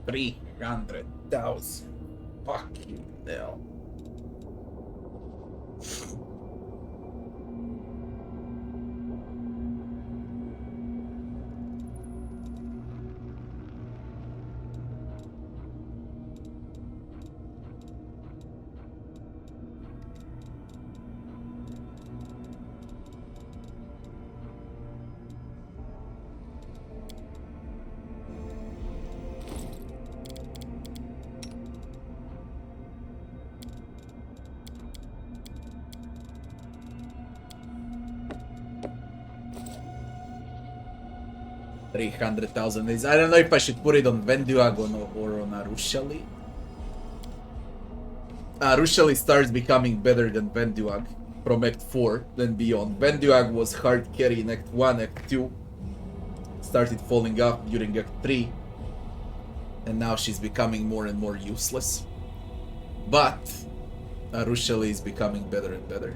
300,000. Fucking hell. $300,000. I don't know if I should put it on Venduag or on Arushali. Arushali starts becoming better than Venduag from Act 4, then beyond. Venduag was hard carry in Act 1, Act 2. Started falling off during Act 3. And now she's becoming more and more useless. But Arushali is becoming better and better.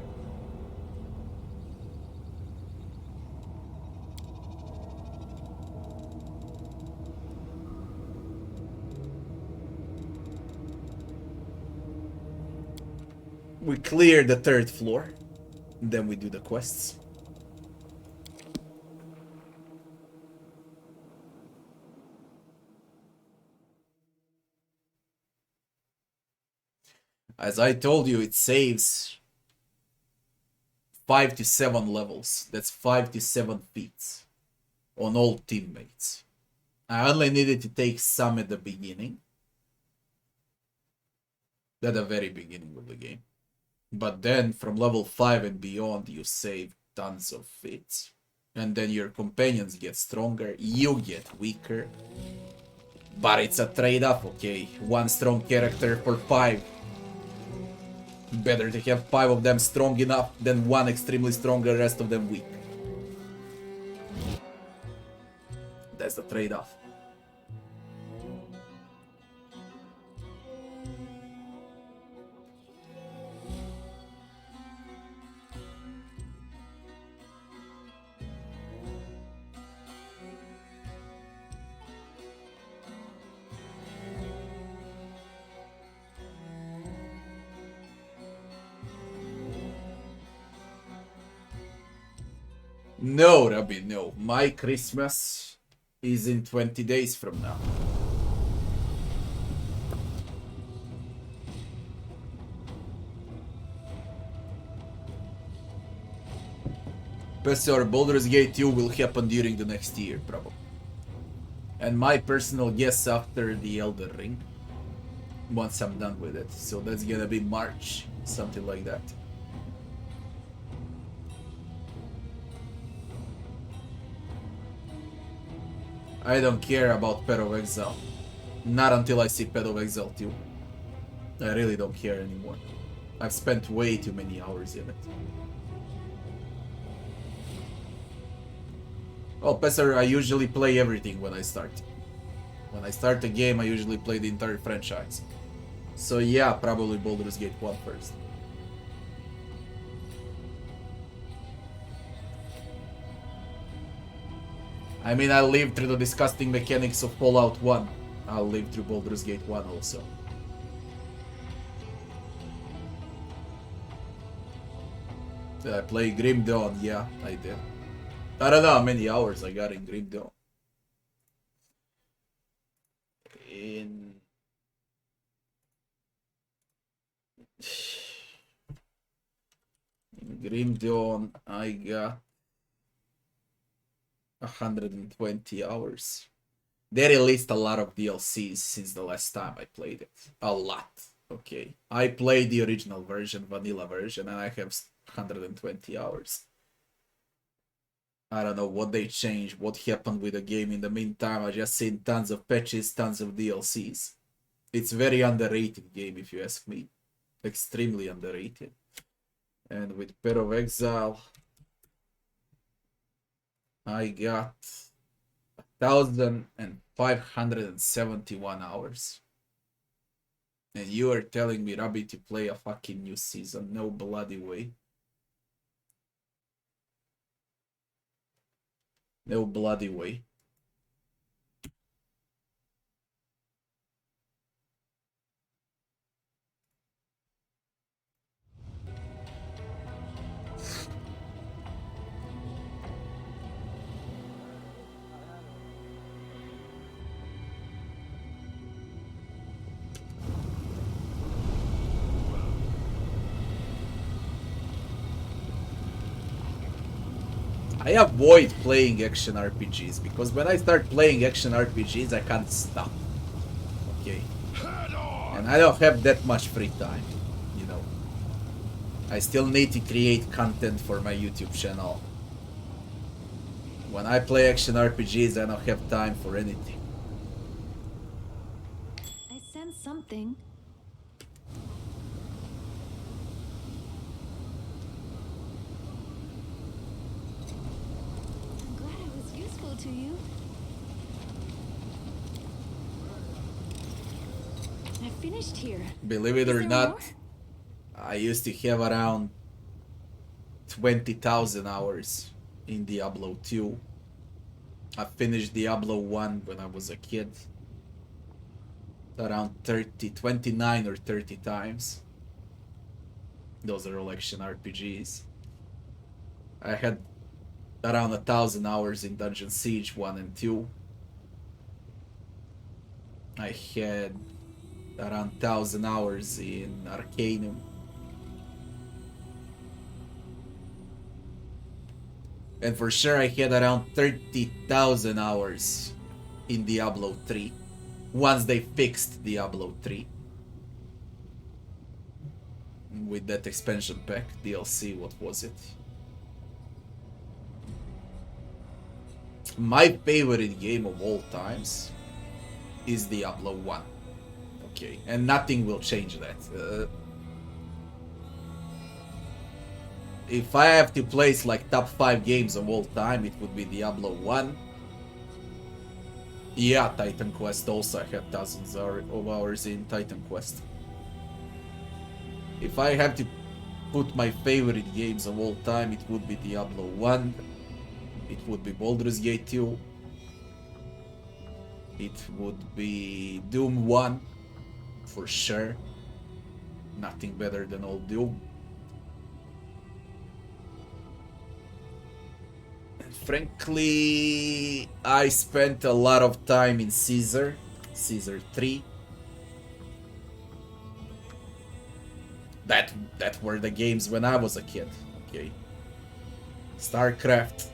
We clear the 3rd floor, then we do the quests. As I told you, it saves 5 to 7 levels. That's 5 to 7 feats on all teammates. I only needed to take some at the beginning. At the very beginning of the game. But then from level 5 and beyond, you save tons of feats. And then your companions get stronger, you get weaker. But it's a trade-off, okay? 1 strong character for 5. Better to have 5 of them strong enough than 1 extremely strong, the rest of them weak. That's the trade-off. No, Rabbi, no. My Christmas is in 20 days from now. Professor Baldur's Gate 2 will happen during the next year, probably. And my personal guess after the Elden Ring. Once I'm done with it. So that's gonna be March, something like that. I don't care about Path of Exile. Not until I see Path of Exile 2. I really don't care anymore. I've spent way too many hours in it. Well, Pesser, I usually play everything when I start. When I start a game, I usually play the entire franchise. So yeah, probably Baldur's Gate 1 first. I mean, I lived through the disgusting mechanics of Fallout 1. I'll live through Baldur's Gate 1 also. Did I play Grim Dawn? Yeah, I did. I don't know how many hours I got in Grim Dawn. In Grim Dawn, I got 120 hours. They released a lot of DLCs since the last time I played it. A lot. Okay. I played the original version, vanilla version, and I have 120 hours. I don't know what they changed, what happened with the game in the meantime. I just seen tons of patches, tons of DLCs. It's very underrated game if you ask me. Extremely underrated. And with Path of Exile, I got 1,571 hours. And you are telling me, Rabbi, to play a fucking new season? No bloody way. No bloody way. I avoid playing action RPGs because when I start playing action RPGs, I can't stop. Okay. And I don't have that much free time, you know. I still need to create content for my YouTube channel. When I play action RPGs, I don't have time for anything. I sense something. I'm glad I was useful to you. I finished here. Believe it Is or there not, more? I used to have around 20,000 hours in Diablo 2. I finished Diablo 1 when I was a kid. Around 29 or 30 times. Those are all action RPGs. I had around 1,000 hours in Dungeon Siege 1 and 2. I had around 1,000 hours in Arcanum. And for sure I had around 30,000 hours in Diablo 3. Once they fixed Diablo 3. With that expansion pack, DLC, what was it? My favorite game of all times is Diablo 1. Okay, and nothing will change that. If I have to place like top 5 games of all time, it would be Diablo 1. Yeah, Titan Quest also. I had thousands of hours in Titan Quest. If I have to put my favorite games of all time, it would be Diablo 1. It would be Baldur's Gate 2. It would be Doom 1, for sure. Nothing better than old Doom. And frankly, I spent a lot of time in Caesar 3. That were the games when I was a kid, okay? StarCraft.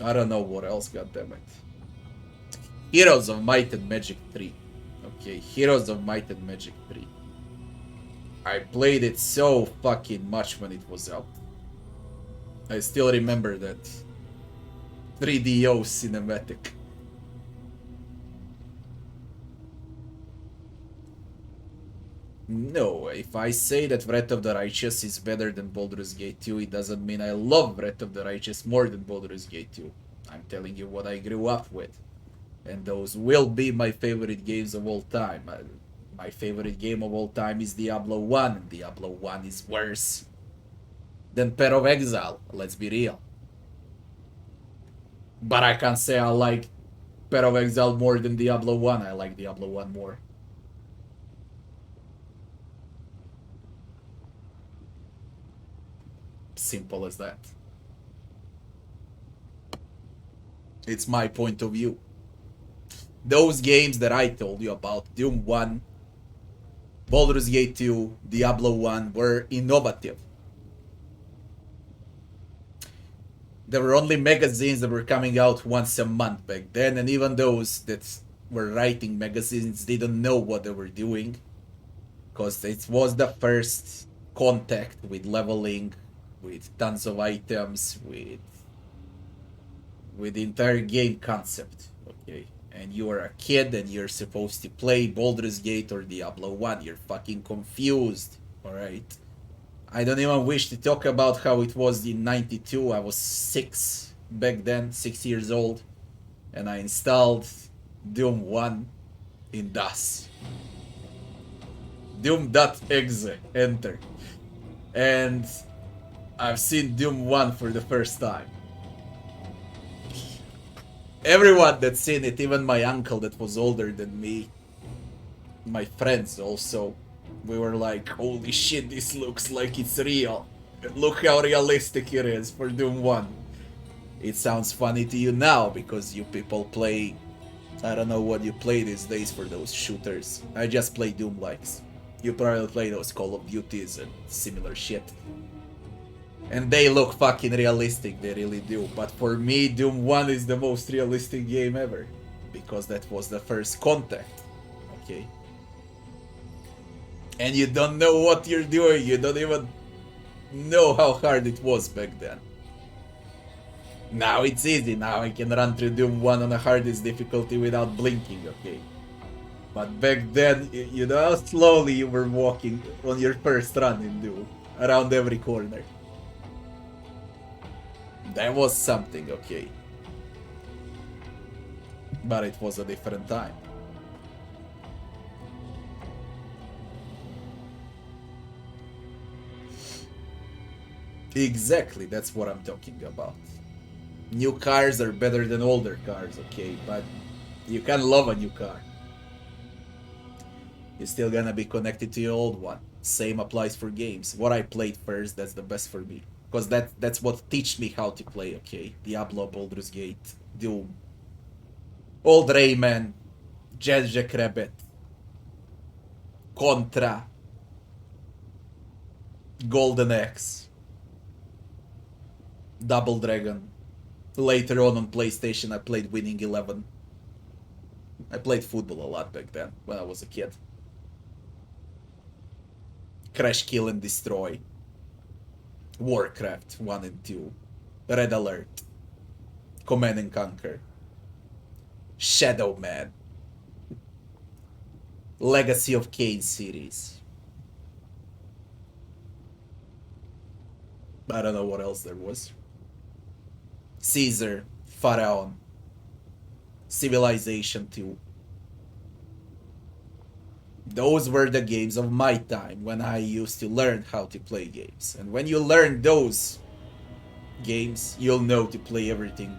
I don't know what else, goddammit. Heroes of Might and Magic 3. Okay, Heroes of Might and Magic 3. I played it so fucking much when it was out. I still remember that 3DO cinematic. No, if I say that Wrath of the Righteous is better than Baldur's Gate 2, it doesn't mean I love Wrath of the Righteous more than Baldur's Gate 2. I'm telling you what I grew up with. And those will be my favorite games of all time. My favorite game of all time is Diablo 1, and Diablo 1 is worse than Path of Exile, let's be real. But I can't say I like Path of Exile more than Diablo 1, I like Diablo 1 more. Simple as that. It's my point of view. Those games that I told you about, Doom 1, Baldur's Gate 2, Diablo 1, were innovative. There were only magazines that were coming out once a month back then, and even those that were writing magazines didn't know what they were doing, because it was the first contact with leveling, with tons of items, with the entire game concept. Okay, and you are a kid and you're supposed to play Baldur's Gate or Diablo 1. You're fucking confused, alright? I don't even wish to talk about how it was in 92. I was 6 back then, 6 years old, and I installed Doom 1 in DOS. Doom.exe, enter. And I've seen Doom 1 for the first time. Everyone that's seen it, even my uncle that was older than me, my friends also, we were like, holy shit, this looks like it's real. Look how realistic it is for Doom 1. It sounds funny to you now because you people play, I don't know what you play these days for those shooters. I just play Doom likes. You probably play those Call of Duties and similar shit. And they look fucking realistic, they really do. But for me, Doom 1 is the most realistic game ever. Because that was the first contact. Okay? And you don't know what you're doing, you don't even know how hard it was back then. Now it's easy, now I can run through Doom 1 on the hardest difficulty without blinking, okay? But back then, you know how slowly you were walking on your first run in Doom, around every corner. That was something, okay? But it was a different time. Exactly, that's what I'm talking about. New cars are better than older cars, okay? But you can love a new car. You're still gonna be connected to your old one. Same applies for games. What I played first, that's the best for me. Because that's what teach me how to play, okay? Diablo, Baldur's Gate, Doom, Old Rayman, Jackrabbit, Contra, Golden Axe, Double Dragon. Later on PlayStation, I played Winning 11. I played football a lot back then, when I was a kid. Crash, Kill and Destroy. Warcraft 1 and 2. Red Alert. Command and Conquer. Shadow Man. Legacy of Kain series. I don't know what else there was. Caesar. Pharaon. Civilization 2. Those were the games of my time when I used to learn how to play games. And when you learn those games, you'll know to play everything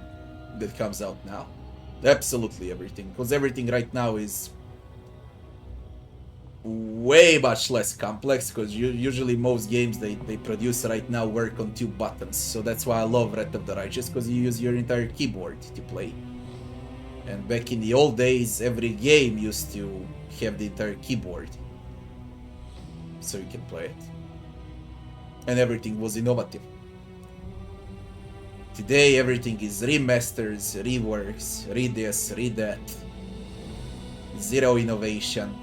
that comes out now. Absolutely everything. Because everything right now is way much less complex. Because usually most games they produce right now work on 2 buttons. So that's why I love Wrath of the Righteous. Because you use your entire keyboard to play. And back in the old days, every game used to have the entire keyboard. So you can play it. And everything was innovative. Today everything is remasters, reworks, re-this, re-that. Zero innovation.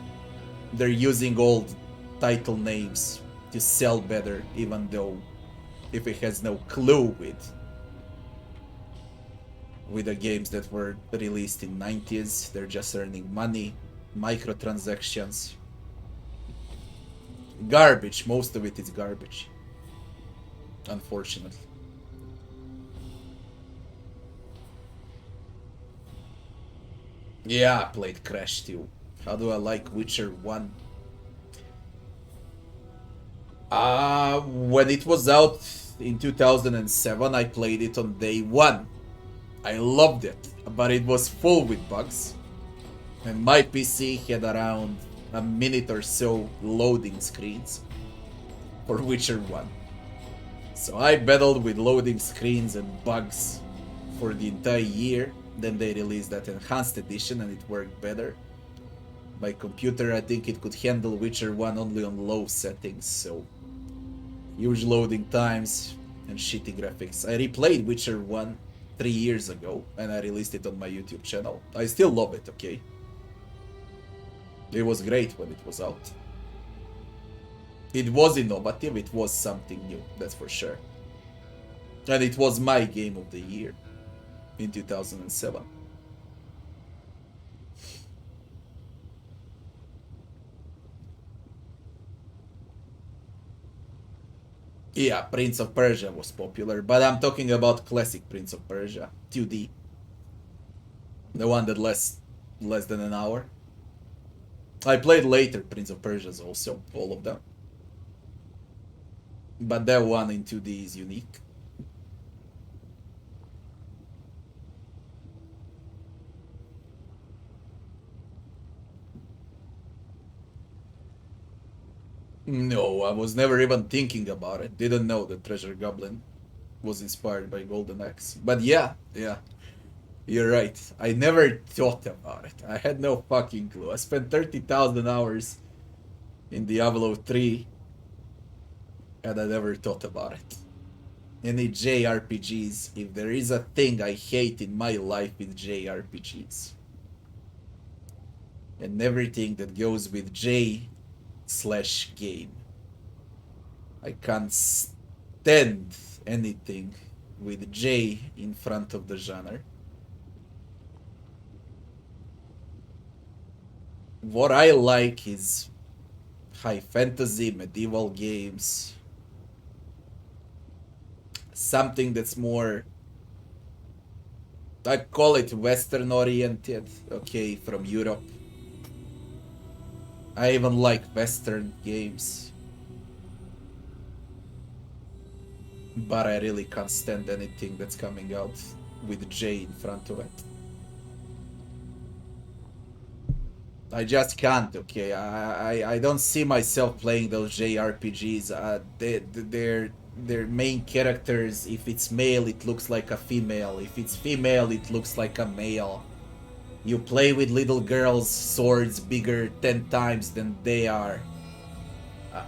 They're using old title names to sell better, even though if it has no clue with the games that were released in 90s, they're just earning money, microtransactions. Garbage, most of it is garbage. Unfortunately. Yeah, I played Crash 2. How do I like Witcher 1? When it was out in 2007, I played it on day 1. I loved it, but it was full with bugs. And my PC had around a minute or so loading screens for Witcher 1. So I battled with loading screens and bugs for the entire year. Then they released that enhanced edition and it worked better. My computer, I think it could handle Witcher 1 only on low settings, so huge loading times and shitty graphics. I replayed Witcher 1 3 years ago and I released it on my YouTube channel. I still love it, okay? It was great when it was out. It was innovative, it was something new, that's for sure. And it was my game of the year in 2007. Yeah, Prince of Persia was popular, but I'm talking about classic Prince of Persia, 2D. The one that lasts less than an hour. I played later Prince of Persia's also, all of them. But that one in 2D is unique. No, I was never even thinking about it. Didn't know that Treasure Goblin was inspired by Golden Axe. But yeah, you're right. I never thought about it. I had no fucking clue. I spent 30,000 hours in Diablo 3, and I never thought about it. Any JRPGs, if there is a thing I hate in my life, it's JRPGs. And everything that goes with J/game. I can't stand anything with J in front of the genre. What I like is high fantasy, medieval games, something that's more, I call it Western oriented, okay, from Europe. I even like Western games, but I really can't stand anything that's coming out with J in front of it. I just can't, okay? I don't see myself playing those JRPGs. Their main characters, if it's male, it looks like a female. If it's female, it looks like a male. You play with little girls' swords bigger 10 times than they are.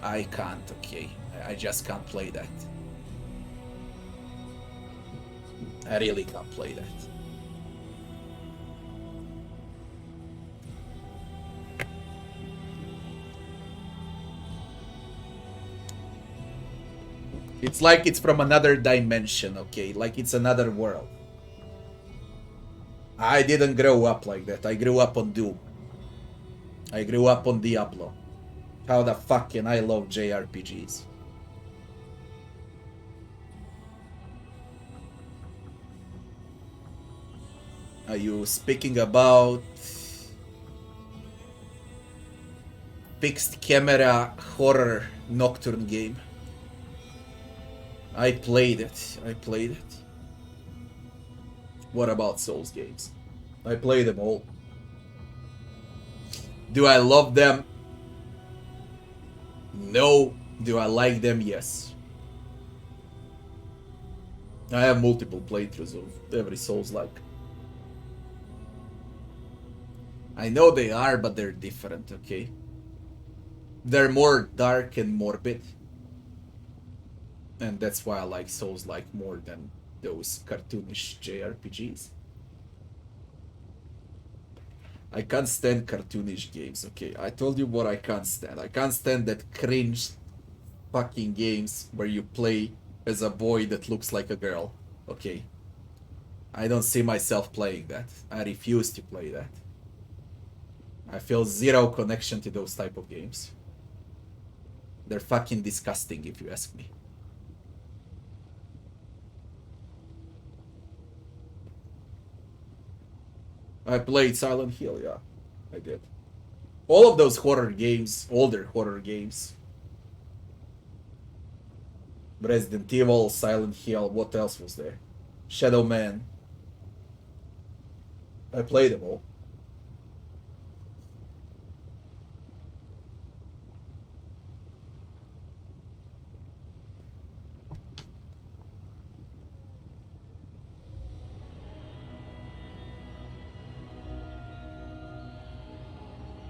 I can't, okay? I just can't play that. I really can't play that. It's like it's from another dimension, okay? Like it's another world. I didn't grow up like that. I grew up on Doom. I grew up on Diablo. How the fuck can I love JRPGs? Are you speaking about fixed camera horror nocturne game? I played it. I played it. What about Souls games? I play them all. Do I love them? No. Do I like them? Yes. I have multiple playthroughs of every Souls-like. I know they are, but they're different, okay? They're more dark and morbid. And that's why I like Souls-like more than those cartoonish JRPGs. I can't stand cartoonish games, okay? I told you what I can't stand. I can't stand that cringe fucking games where you play as a boy that looks like a girl, okay? I don't see myself playing that. I refuse to play that. I feel zero connection to those type of games. They're fucking disgusting if you ask me. I played Silent Hill, yeah. I did. All of those horror games, older horror games. Resident Evil, Silent Hill, what else was there? Shadow Man. I played them all.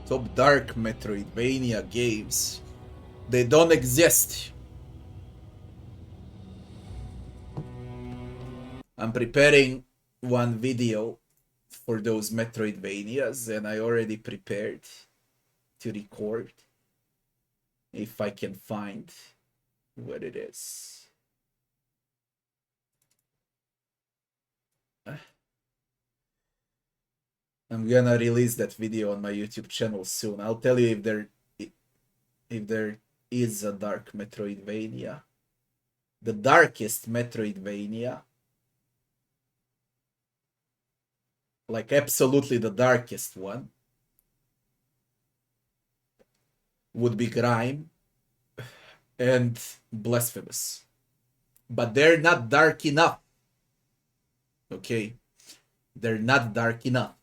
Top dark Metroidvania games. They don't exist. I'm preparing one video for those Metroidvanias, and I already prepared to record if I can find what it is. I'm gonna release that video on my YouTube channel soon. I'll tell you if there is a dark Metroidvania. The darkest Metroidvania, like absolutely the darkest one, would be Grime and Blasphemous. But they're not dark enough. Okay? They're not dark enough.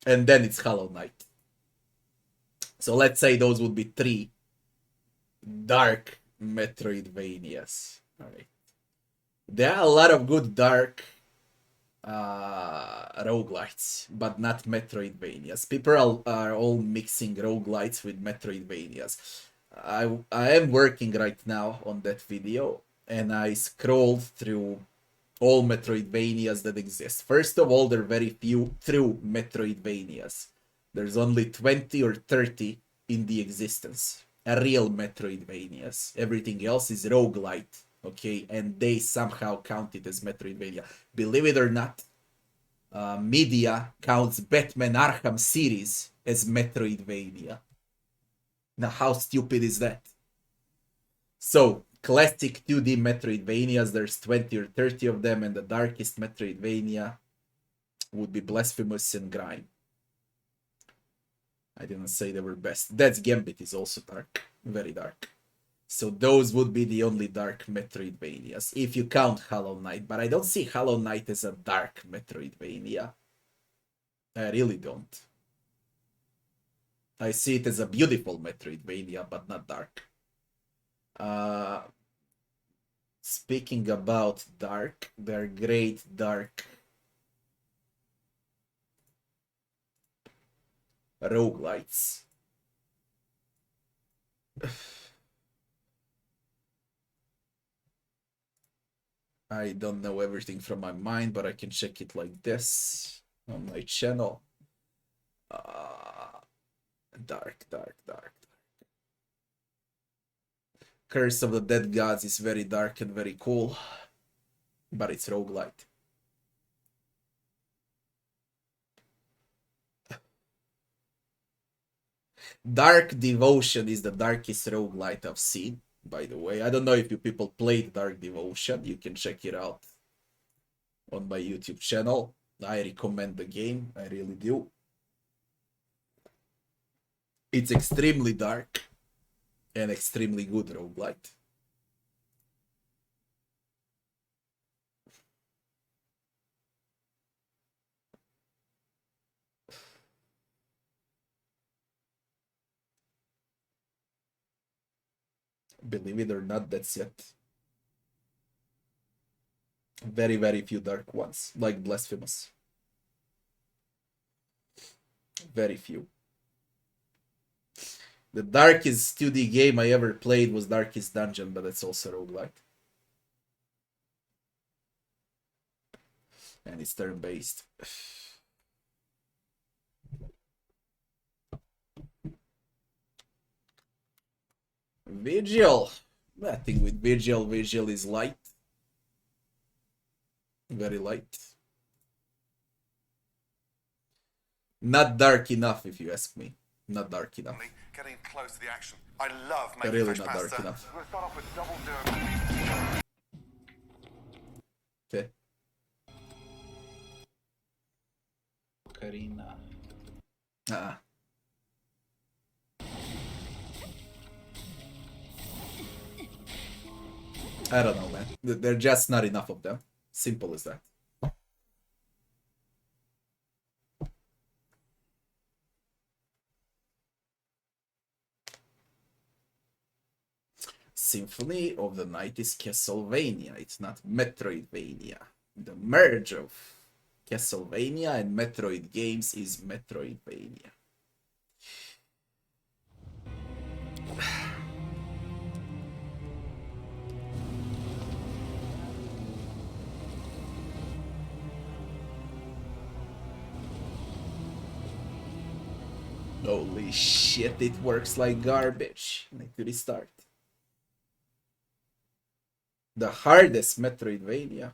And then it's Hollow Knight. So let's say those would be 3 dark Metroidvanias. Alright. There are a lot of good dark roguelites, but not Metroidvanias. People are all mixing roguelites with Metroidvanias. I am working right now on that video, and I scrolled through all Metroidvanias that exist. First of all, there are very few true Metroidvanias. There's only 20 or 30 in the existence. A real Metroidvanias. Everything else is roguelite, okay? And they somehow count it as Metroidvania. Believe it or not, media counts Batman Arkham series as Metroidvania. Now, how stupid is that? So, classic 2D Metroidvanias, there's 20 or 30 of them, and the darkest Metroidvania would be Blasphemous and Grime. I didn't say they were best. That's Gambit is also dark, very dark. So those would be the only dark Metroidvanias, if you count Hollow Knight. But I don't see Hollow Knight as a dark Metroidvania. I really don't. I see it as a beautiful Metroidvania, but not dark. Speaking about dark, they're great dark roguelites. I don't know everything from my mind, but I can check it like this on my channel. Dark. Curse of the Dead Gods is very dark and very cool, but it's roguelite. Dark Devotion is the darkest roguelite I've seen, by the way. I don't know if you people played Dark Devotion. You can check it out on my YouTube channel. I recommend the game. I really do. It's extremely dark and extremely good roguelite. Believe it or not, that's it. Very, very few dark ones, like Blasphemous. Very few. The darkest 2D game I ever played was Darkest Dungeon, but that's also roguelite. And it's turn-based. Vigil. I think with Vigil is light. Very light. Not dark enough, if you ask me. Not dark enough. Getting close to the action. I love making Really fresh not pasta. dark enough. We'll start off with double dip. Okay. Karina. I don't know, man. There are just not enough of them. Simple as that. Symphony of the Night is Castlevania. It's not Metroidvania. The merge of Castlevania and Metroid games is Metroidvania. Holy shit, it works like garbage. I need to restart. The hardest Metroidvania?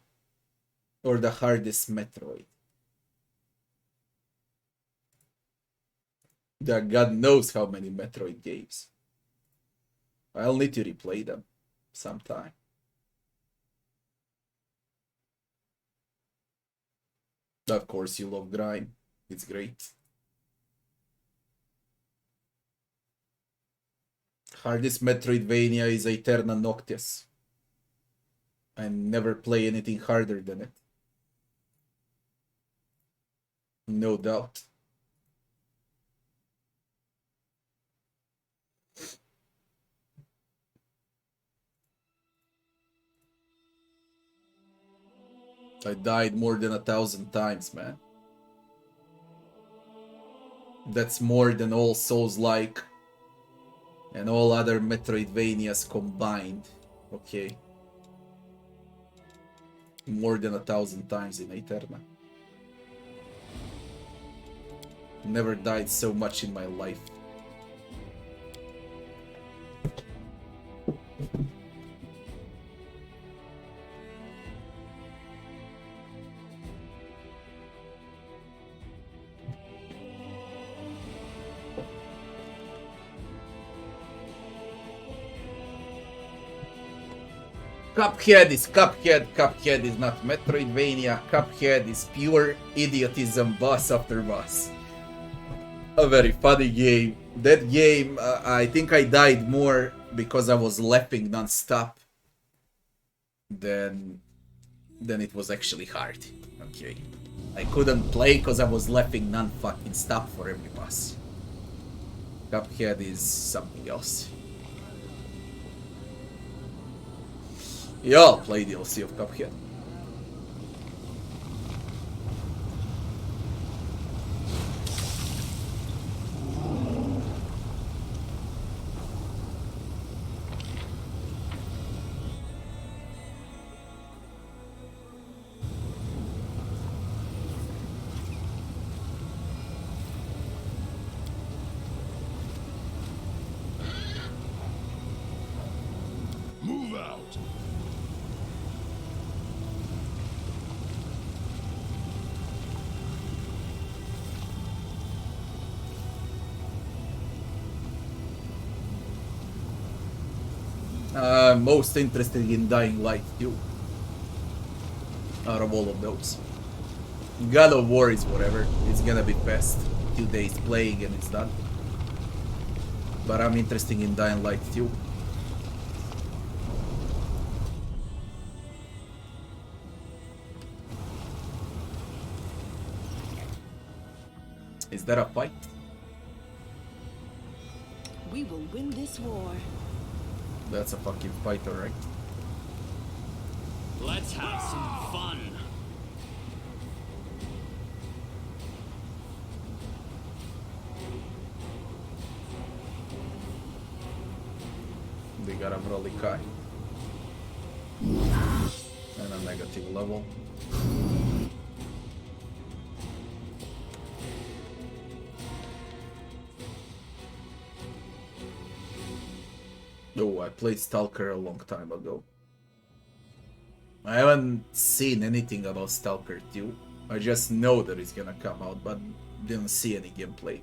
Or the hardest Metroid? There are God knows how many Metroid games. I'll need to replay them sometime. Of course you love Grime. It's great. Hardest Metroidvania is Aeterna Noctis. I never play anything harder than it. No doubt. I died more than 1,000 times, man. That's more than all Souls-like and all other Metroidvanias combined. Okay. More than 1,000 times in Aeterna. Never died so much in my life. Cuphead is Cuphead. Cuphead is not Metroidvania. Cuphead is pure idiotism, boss after boss. A very funny game. That game, I think I died more because I was laughing non-stop than it was actually hard. Okay. I couldn't play because I was laughing non-fucking stop for every boss. Cuphead is something else. Yeah, I'll play DLC of Cuphead. Move out! Most interested in Dying Light 2. Out of all of those. God of War is whatever. It's gonna be fast. 2 days playing and it's done. But I'm interested in Dying Light 2. Is that a fight? We will win this war. That's a fucking fight, alright. Let's have some fun. They got a Broly Kai. And a negative level. Oh, I played Stalker a long time ago. I haven't seen anything about Stalker 2. I just know that it's gonna come out, but didn't see any gameplay.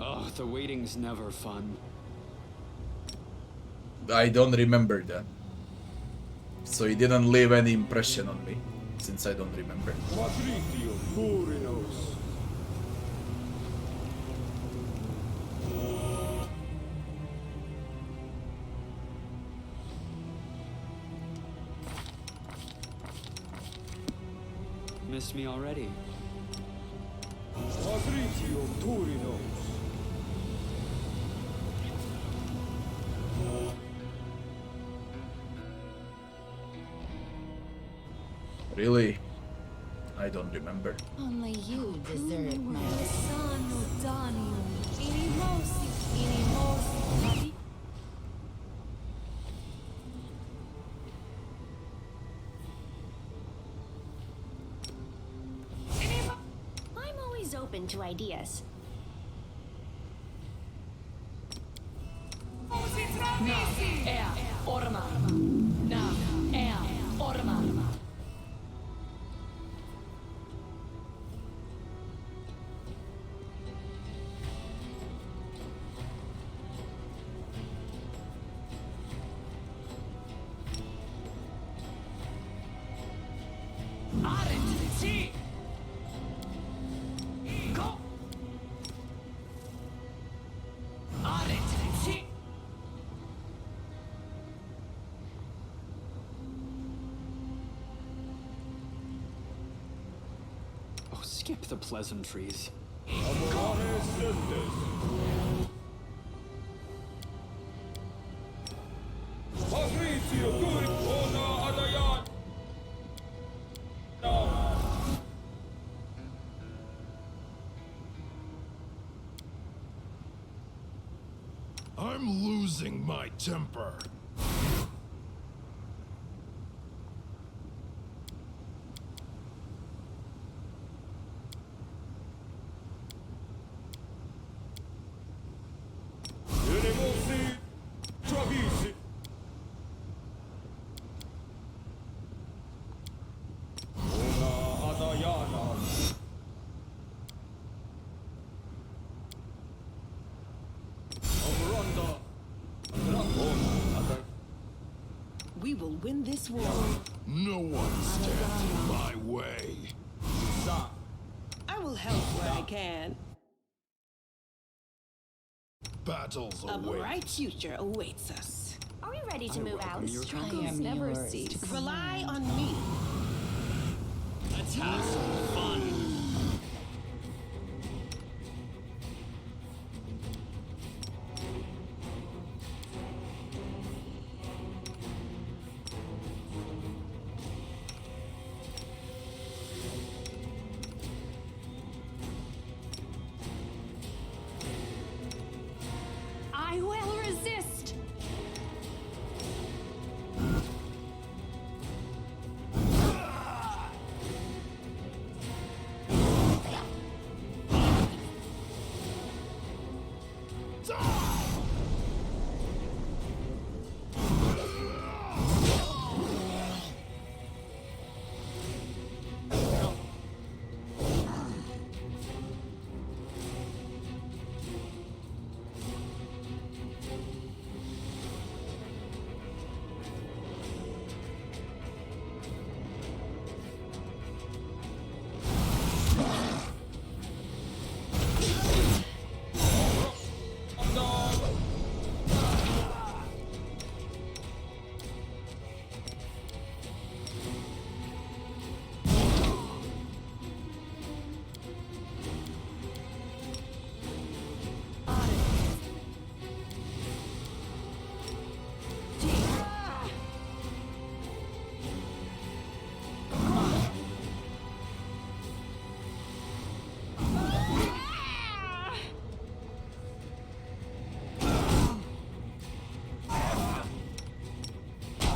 Oh, the waiting's never fun. I don't remember that. So it didn't leave any impression on me, since I don't remember. Miss me already? Really? I don't remember. Only you deserve my I'm always open to ideas. Skip the pleasantries. I'm losing my temper. We will win this war. No one stands in my way. I will help where I can. Battles A await. bright future awaits us. Are we ready to move out? your Struggles never cease. Rely on me. Let's have some fun. I will resist.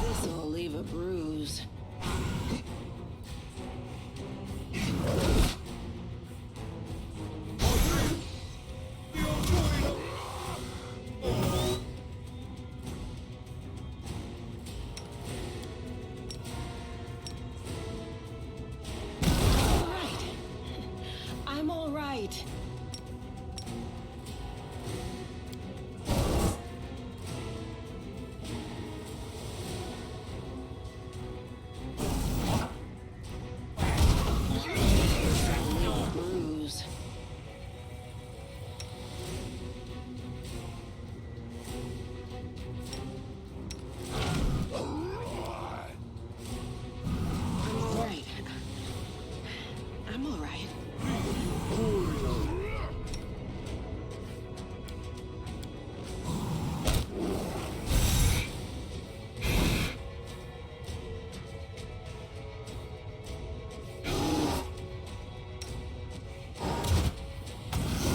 This'll leave a bruise. All right. I'm all right. Bruise. I'm all right. I'm all right.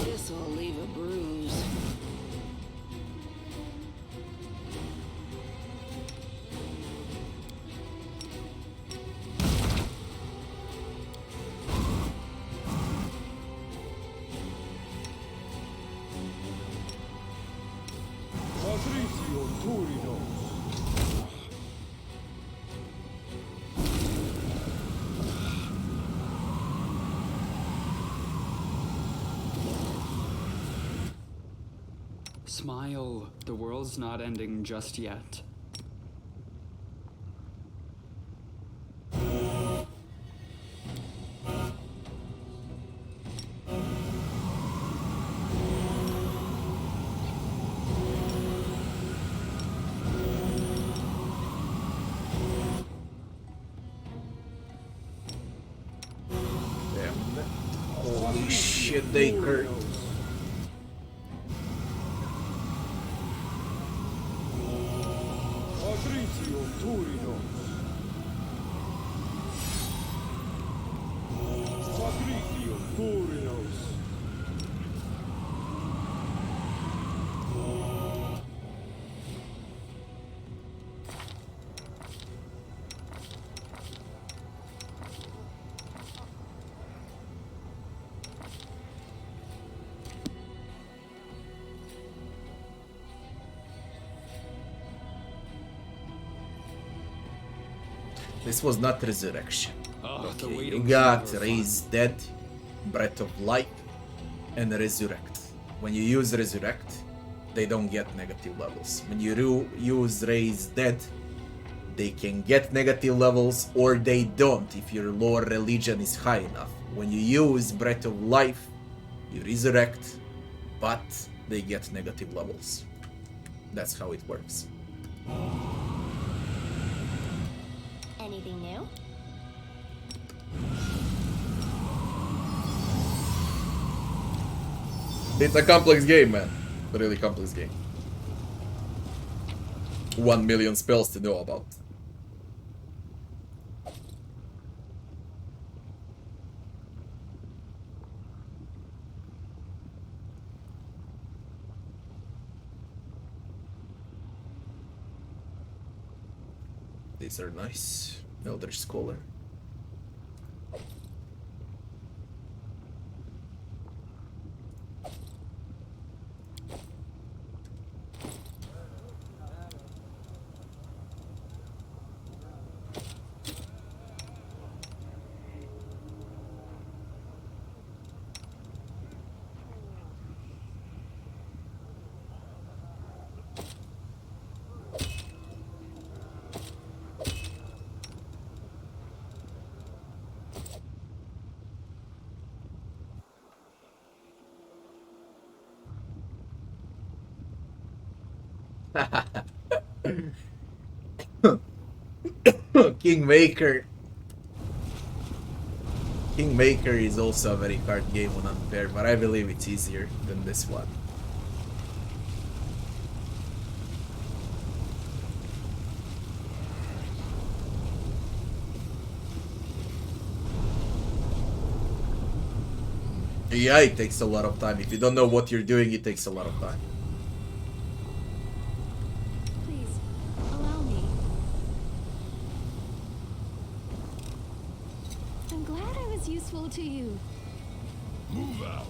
This'll leave a bruise. Smile. The world's not ending just yet. Damn. Holy shit, they hurt. Patricio Turino. Patricio Turinos. This was not resurrection. Oh, the Okay, weight you of got never raise fun. dead, breath of life, and resurrect. When you use resurrect, they don't get negative levels. When you use raise dead, they can get negative levels or they don't if your lore religion is high enough. When you use breath of life, you resurrect, but they get negative levels. That's how it works. Anything new? It's a complex game, man. A really complex game. 1 million spells to know about. These are nice. Eldritch Scholar. Kingmaker. Kingmaker is also a very hard game on unfair, but I believe it's easier than this one. Yeah, it takes a lot of time. If you don't know what you're doing, it takes a lot of time. Please, allow me. I'm glad I was useful to you. Move out.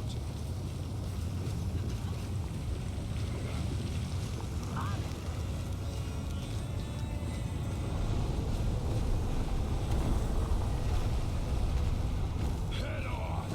Head on.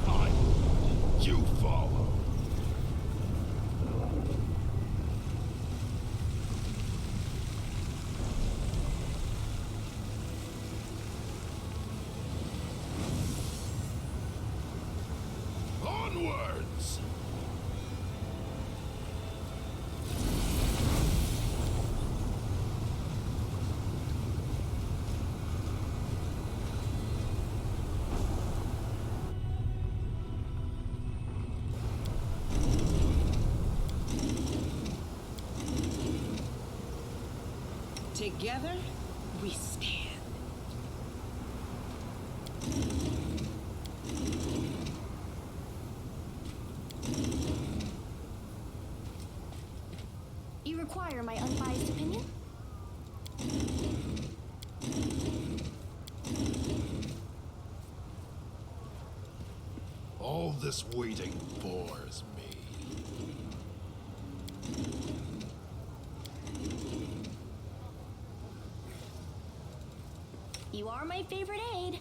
I lead, you follow. Onwards! Together, we stand. You require my unbiased opinion? All this waiting bores me. You are my favorite aide.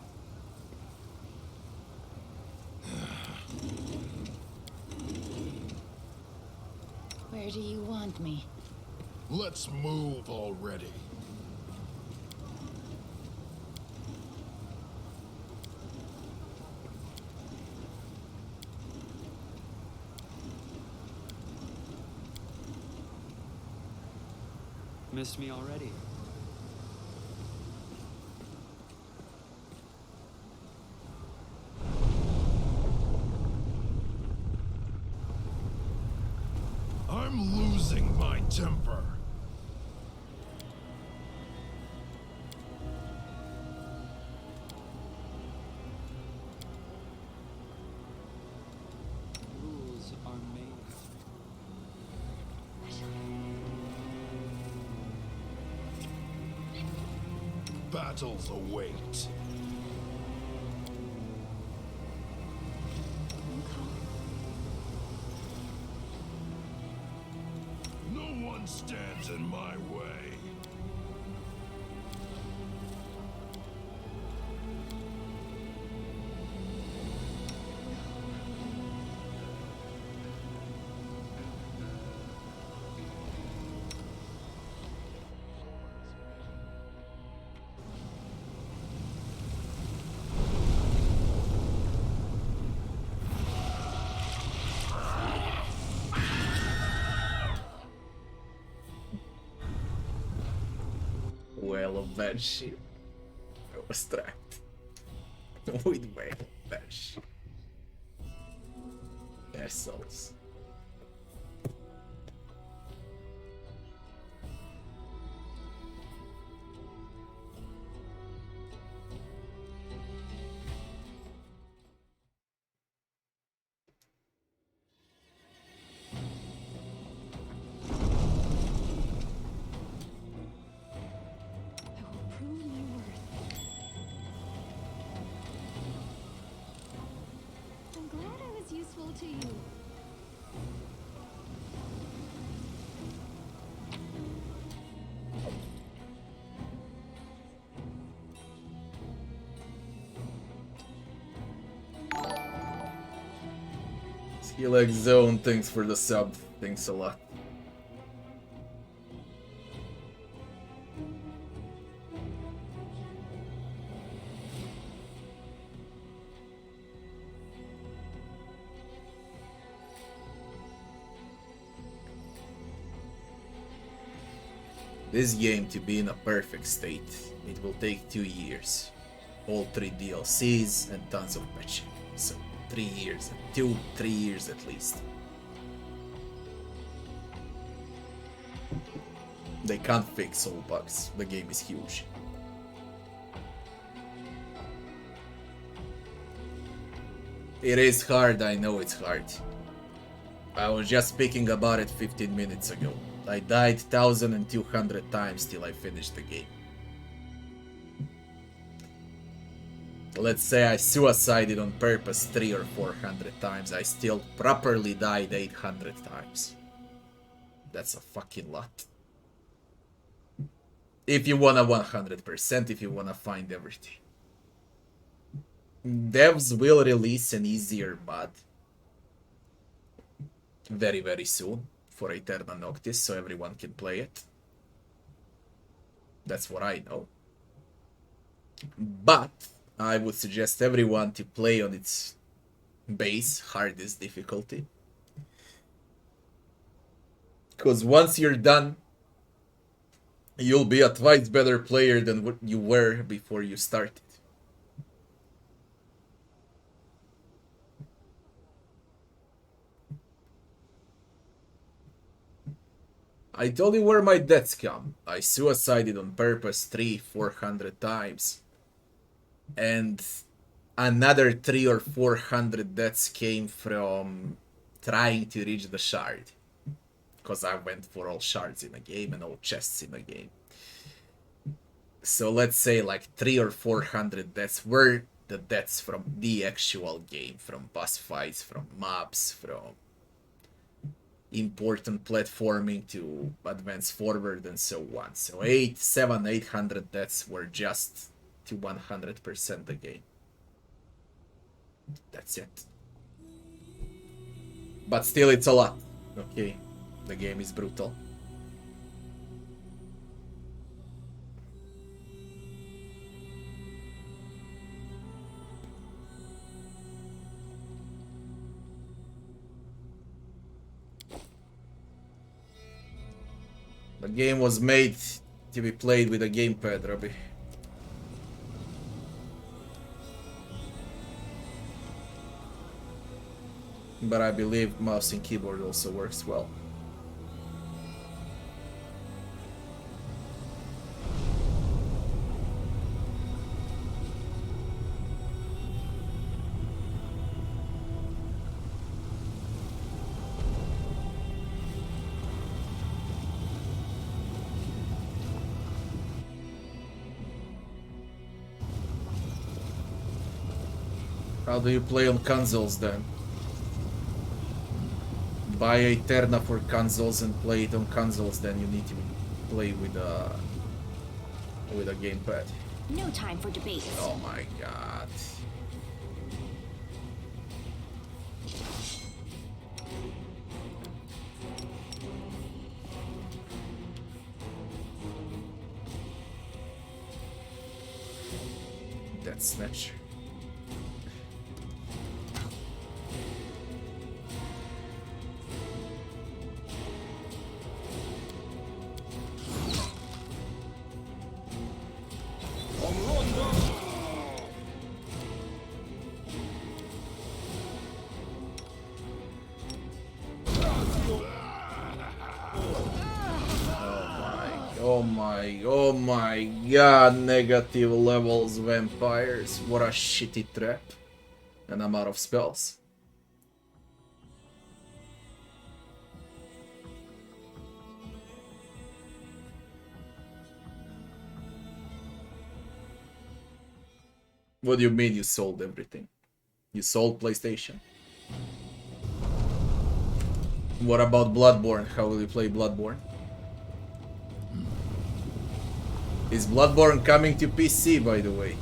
Where do you want me? Let's move already. Missed me already. I'm losing my temper. Rules are made. Battles await. No one stands in my way. Well of Banshee. I was trapped. With Well of Banshee. Assholes. I will prove my worth. I'm glad I was useful to you. Skill Zone, thanks for the sub. Thanks a lot. This game to be in a perfect state, it will take 2 years. All 3 DLCs and tons of patching. So 3 years, 3 years at least. They can't fix all bugs, the game is huge. It is hard, I know it's hard. I was just speaking about it 15 minutes ago. I died 1,200 times till I finished the game. Let's say I suicided on purpose 300 or 400 times, I still properly died 800 times. That's a fucking lot. If you wanna 100%, if you wanna find everything. Devs will release an easier mod very, very soon for Eterna Noctis, so everyone can play it. That's what I know. But I would suggest everyone to play on its base, hardest difficulty. Because once you're done, you'll be a twice better player than what you were before you started. I told you where my deaths come. I suicided on purpose 300-400 times. And another 300 or 400 deaths came from trying to reach the shard. Because I went for all shards in a game and all chests in a game. So let's say like 300 or 400 deaths were the deaths from the actual game. From boss fights, from mobs, from important platforming to advance forward and so on. So 800 deaths were just to 100% the game. That's it. But still it's a lot, okay? The game is brutal. The game was made to be played with a gamepad, Robbie. But I believe mouse and keyboard also works well. How do you play on consoles then? Buy a Terna for consoles and play it on consoles, then you need to play with a gamepad. No time for debate. Oh my god. That snatch. Oh my god, negative levels vampires. What a shitty trap. And I'm out of spells. What do you mean you sold everything? You sold PlayStation? What about Bloodborne? How will you play Bloodborne? Is Bloodborne coming to PC, by the way?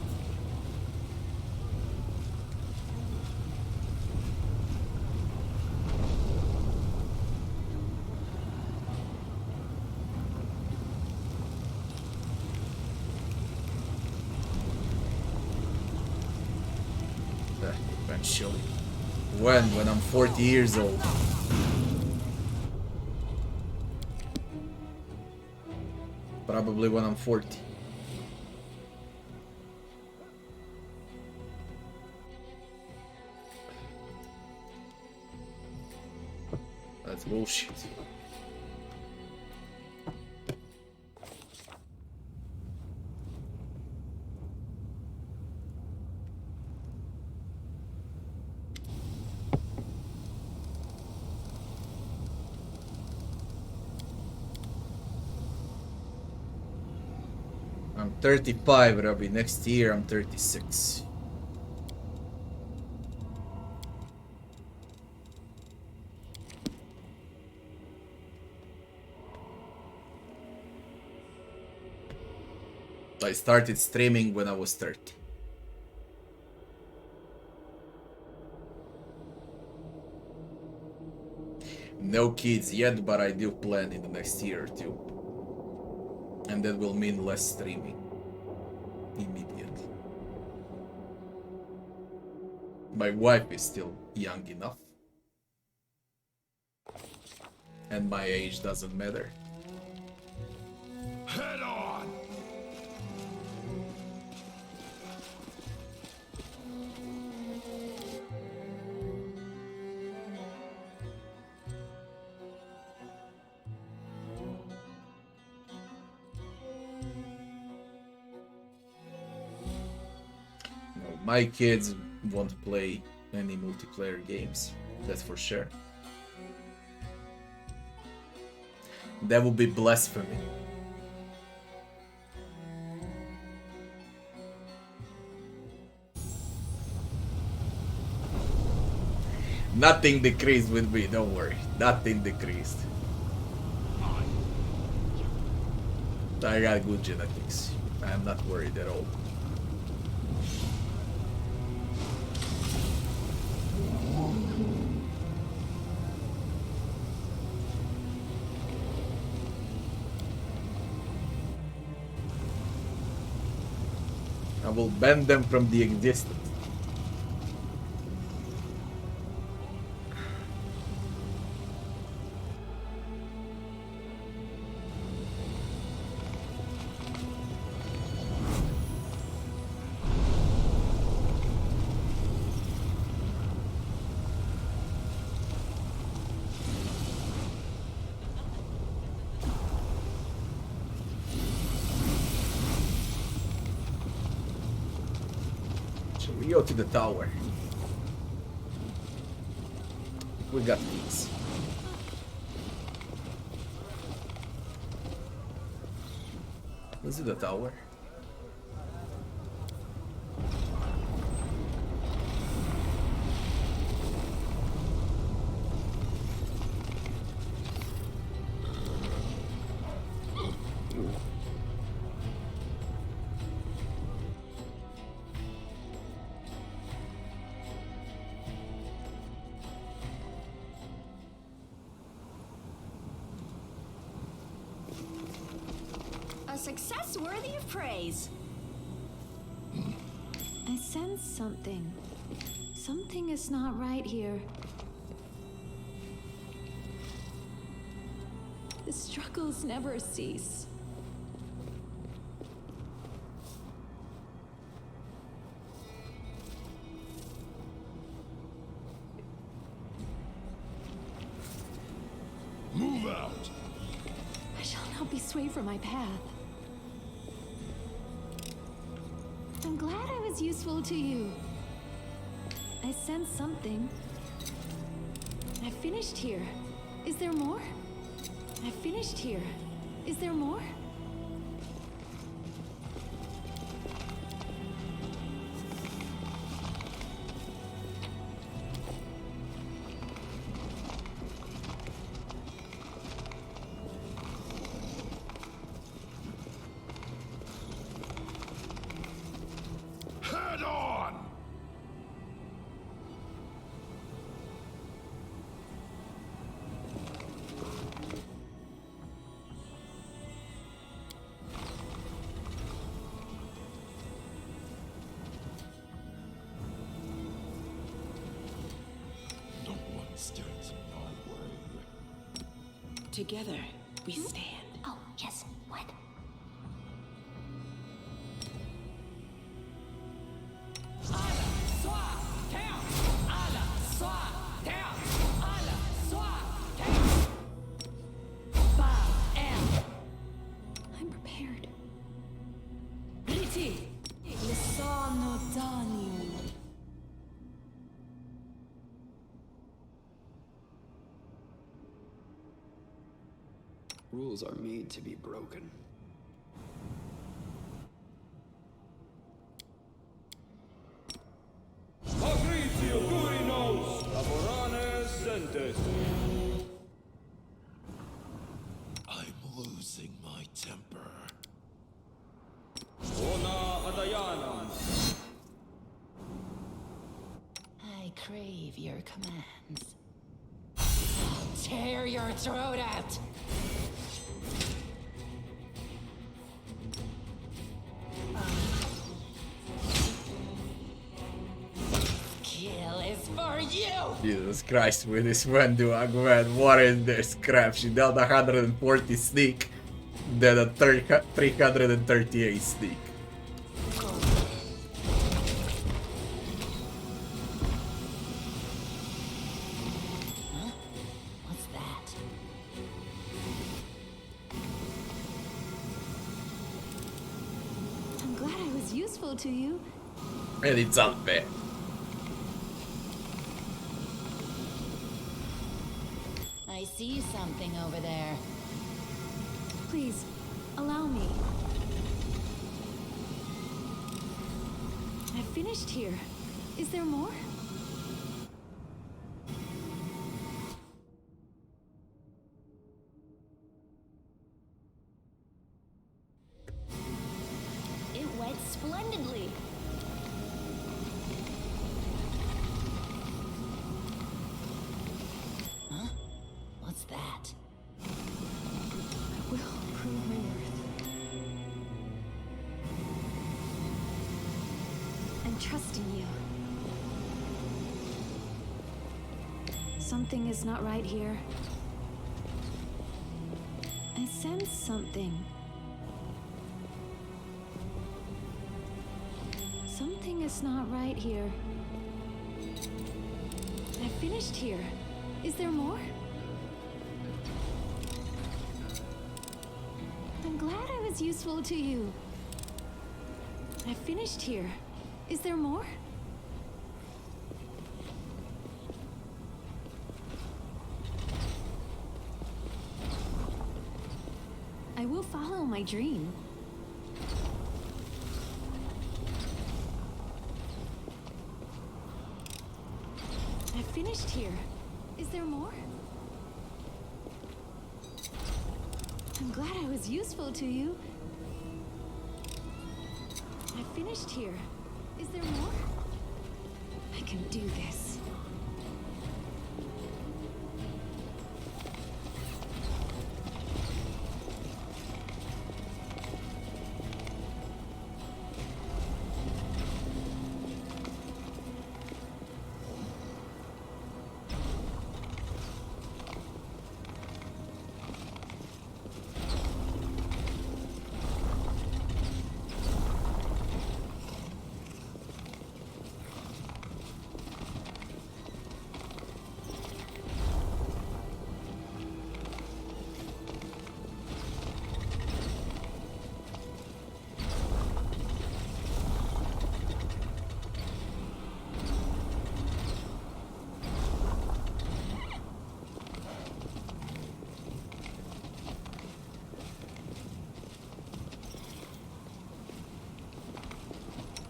Eventually. When I'm 40 years old. Probably when I'm 40. That's bullshit. I'm 35, Robbie. Next year I'm 36. I started streaming when I was 30. No kids yet, but I do plan in the next year or two. And that will mean less streaming. Immediately. My wife is still young enough. And my age doesn't matter. Head on! My kids won't play any multiplayer games, that's for sure. That would be blasphemy. Nothing decreased with me, don't worry. Nothing decreased. I got good genetics. I'm not worried at all. will ban them from the existence. We go to the tower. We got these. Is it the tower? A success worthy of praise. I sense something. Something is not right here. The struggles never cease. Move out! I shall not be swayed from my path. I'm glad I was useful to you. I sense something. I finished here. Is there more? I finished here. Is there more? Head on! No one stands in my way. Together, we stand. Oh, yes. What? I'm prepared. Rules are made to be broken. I'm losing my temper. I crave your commands. I'll tear your throat out. Kill is for you. Jesus Christ, with this Wenduag, man, what is this crap? She dealt 140 sneak, then a 338 sneak. What's that? I'm glad I was useful to you. And it's unfair. I see something over there. Please, allow me. I finished here. Is there more? It went splendidly. Huh? What's that? I will prove my worth. trust in you. Something is not right here. I sense something. Something is not right here. I finished here. Is there more? I'm glad I was useful to you. I finished here. Is there more? I will follow my dream. I finished here. Is there more? I'm glad I was useful to you. I finished here. Is there more? I can do this.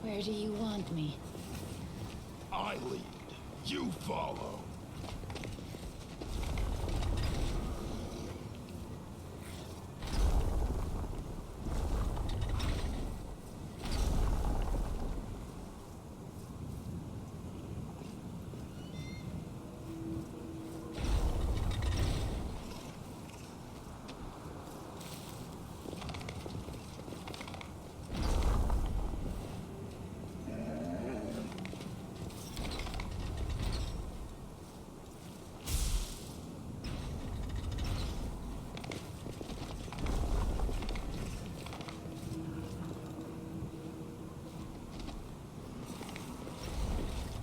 Where do you want me? I lead. You follow.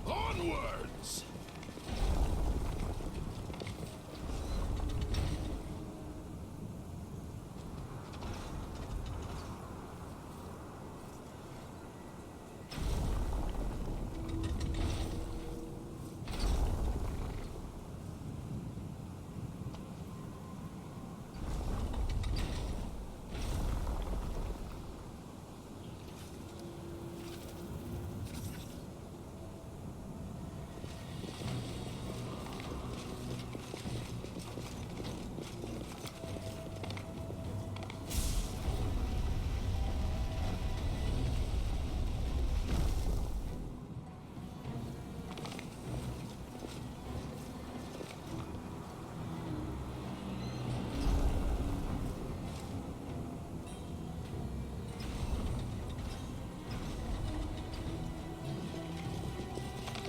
Onwards!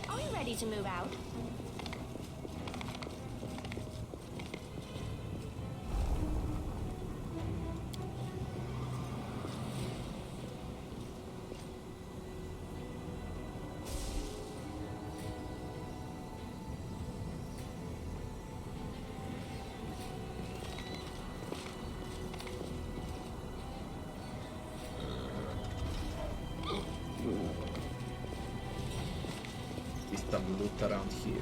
Are we ready to move out? Is some loot around here?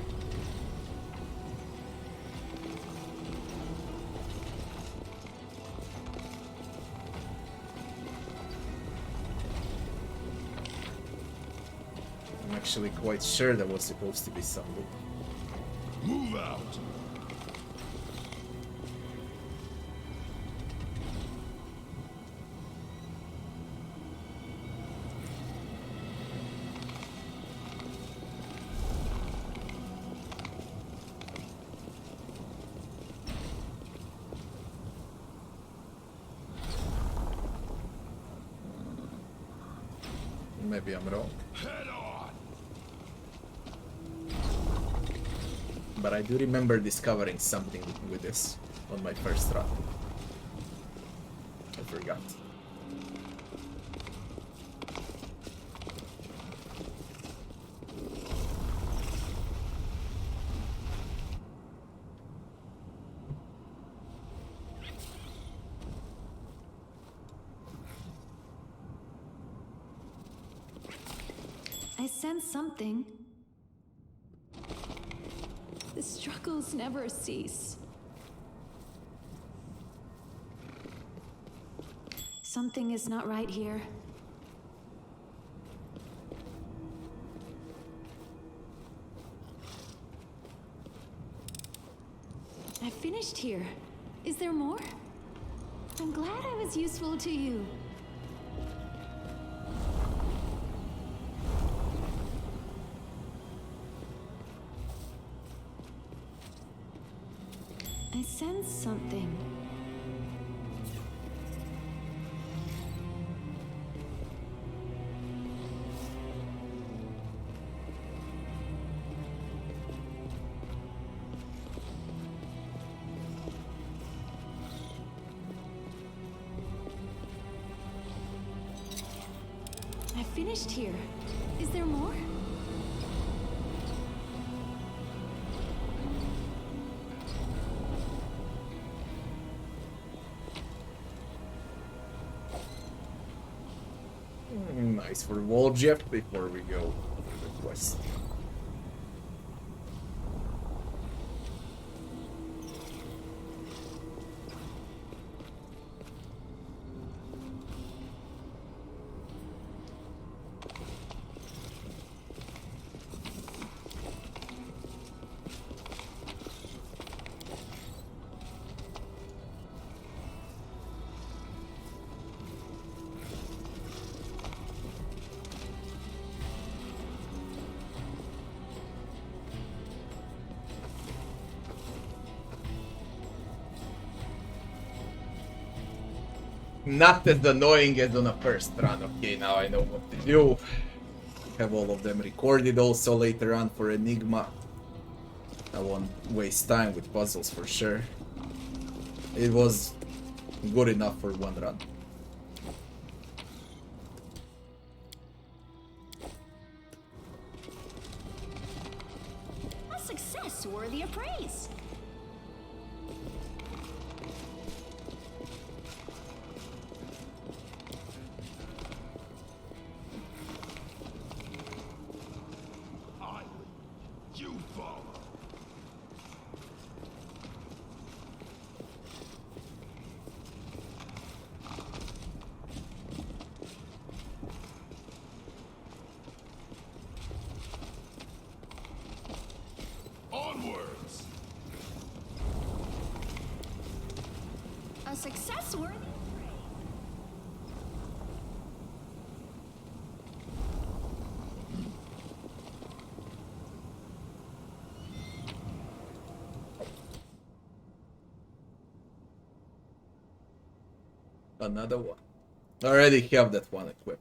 I'm actually quite sure there was supposed to be some loot. Move out! Maybe I'm wrong. Head on! But I do remember discovering something with this on my first run. I forgot. I sense something. The struggles never cease. Something is not right here. I finished here. Is there more? I'm glad I was useful to you. I sense something. I finished here. Is there more? Nice for wall jet before we go to the quest. Not as annoying as on a first run. Okay, now I know what to do. Have all of them recorded also later on for Enigma. I won't waste time with puzzles for sure. It was good enough for one run. A success worthy of praise. You follow. Onwards. A success worthy. Another one. I already have that one equipped.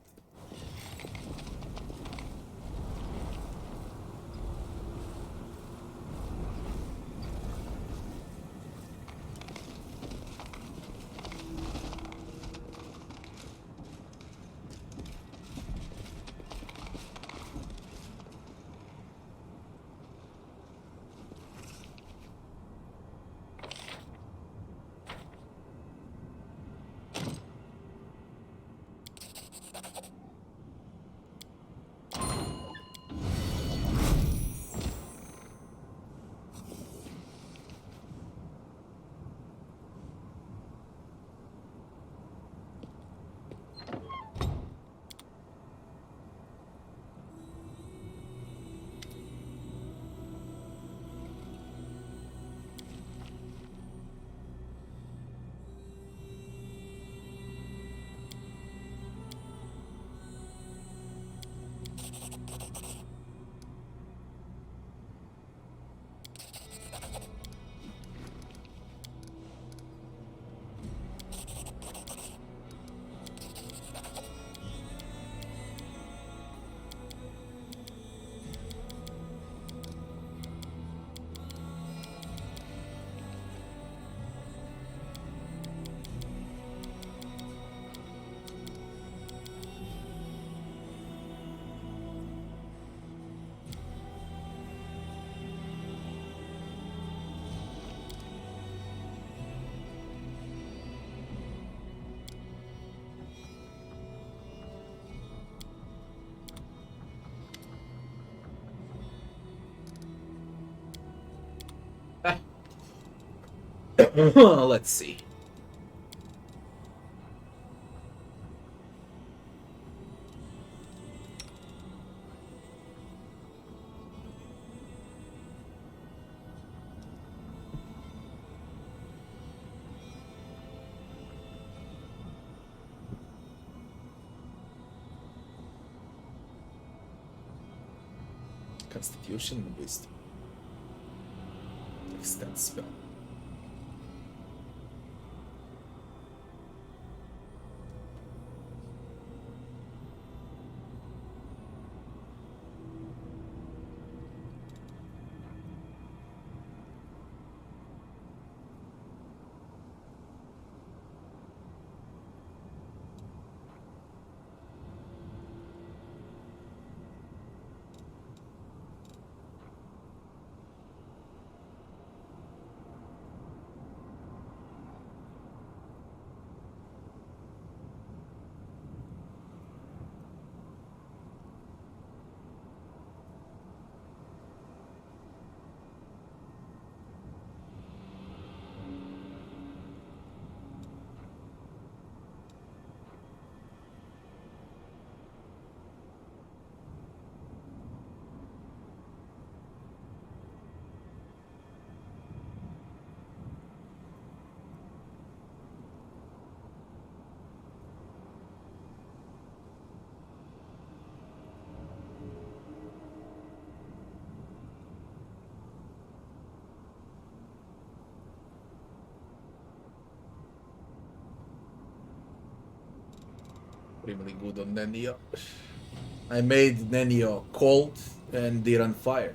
Let's see. Constitution and wisdom. Extend spell. Really good on Nenio. I made Nenio cold and did on fire.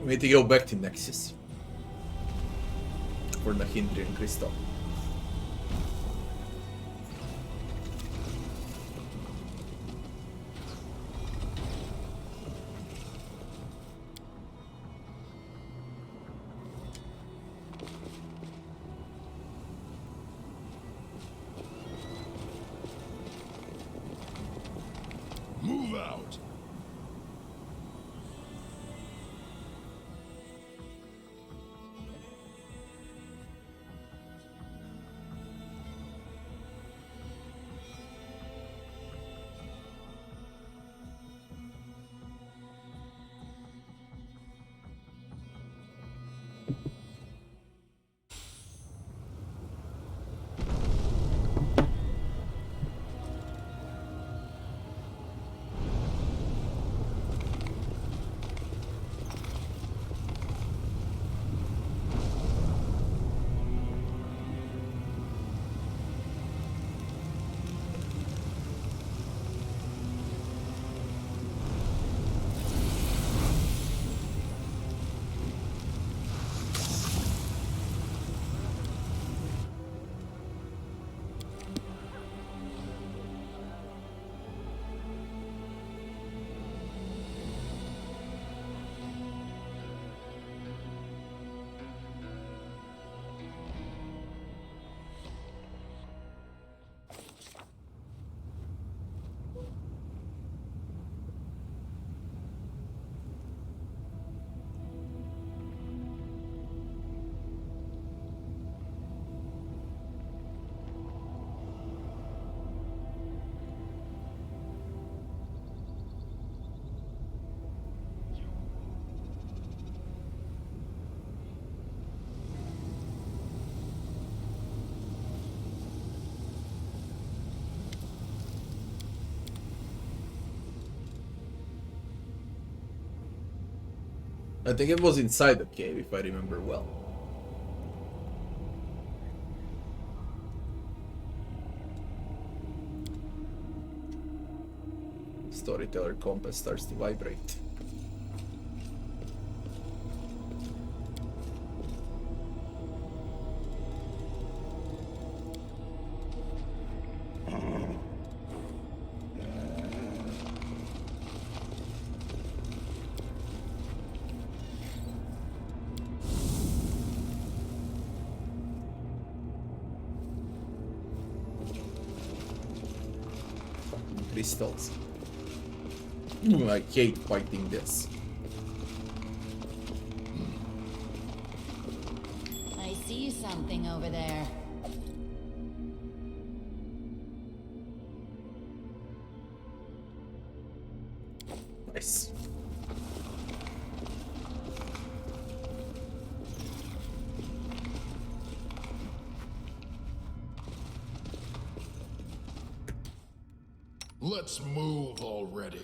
We need to go back to Nexus for the Hindrian Crystal. Move out. I think it was inside the cave, if I remember well. Storyteller compass starts to vibrate. Crystals. I hate fighting this. I see something over there. Nice. Let's move already.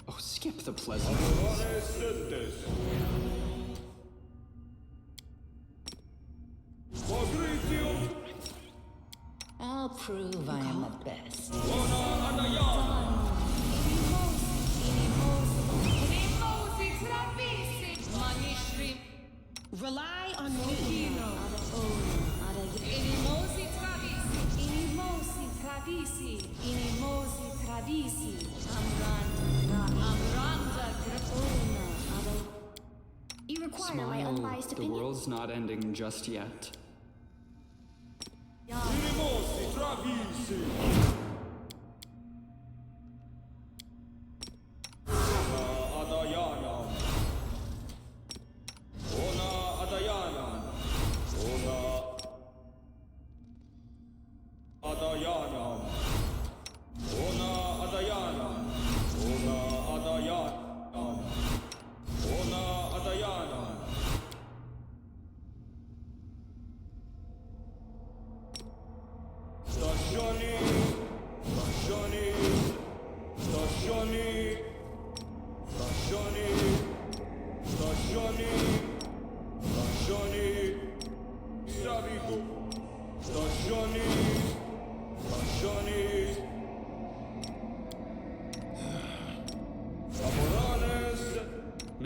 Oh, skip the pleasant. I'll prove I am the best. Rely on me. Inimosi travisi. You require my Smile, unbiased the opinion. world's not ending just yet.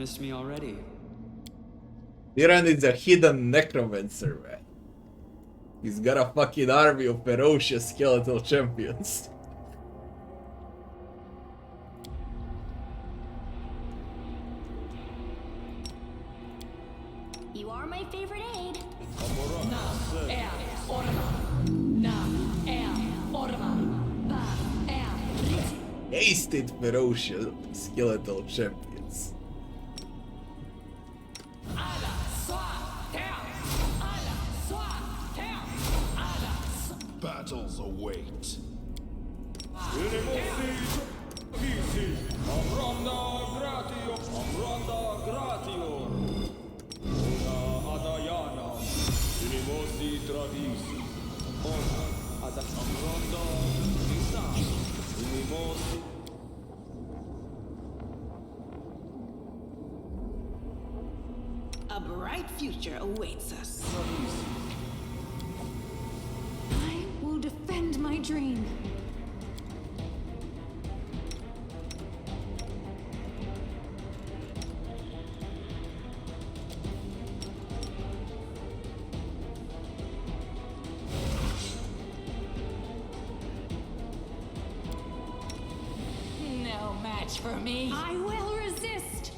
missed me already. Diran is a hidden necromancer, man. He's got a fucking army of ferocious skeletal champions. You are my favorite aid. Hasted ferocious skeletal champions. Battles await. A bright future awaits us. I will defend my dream. No match for me. I will resist.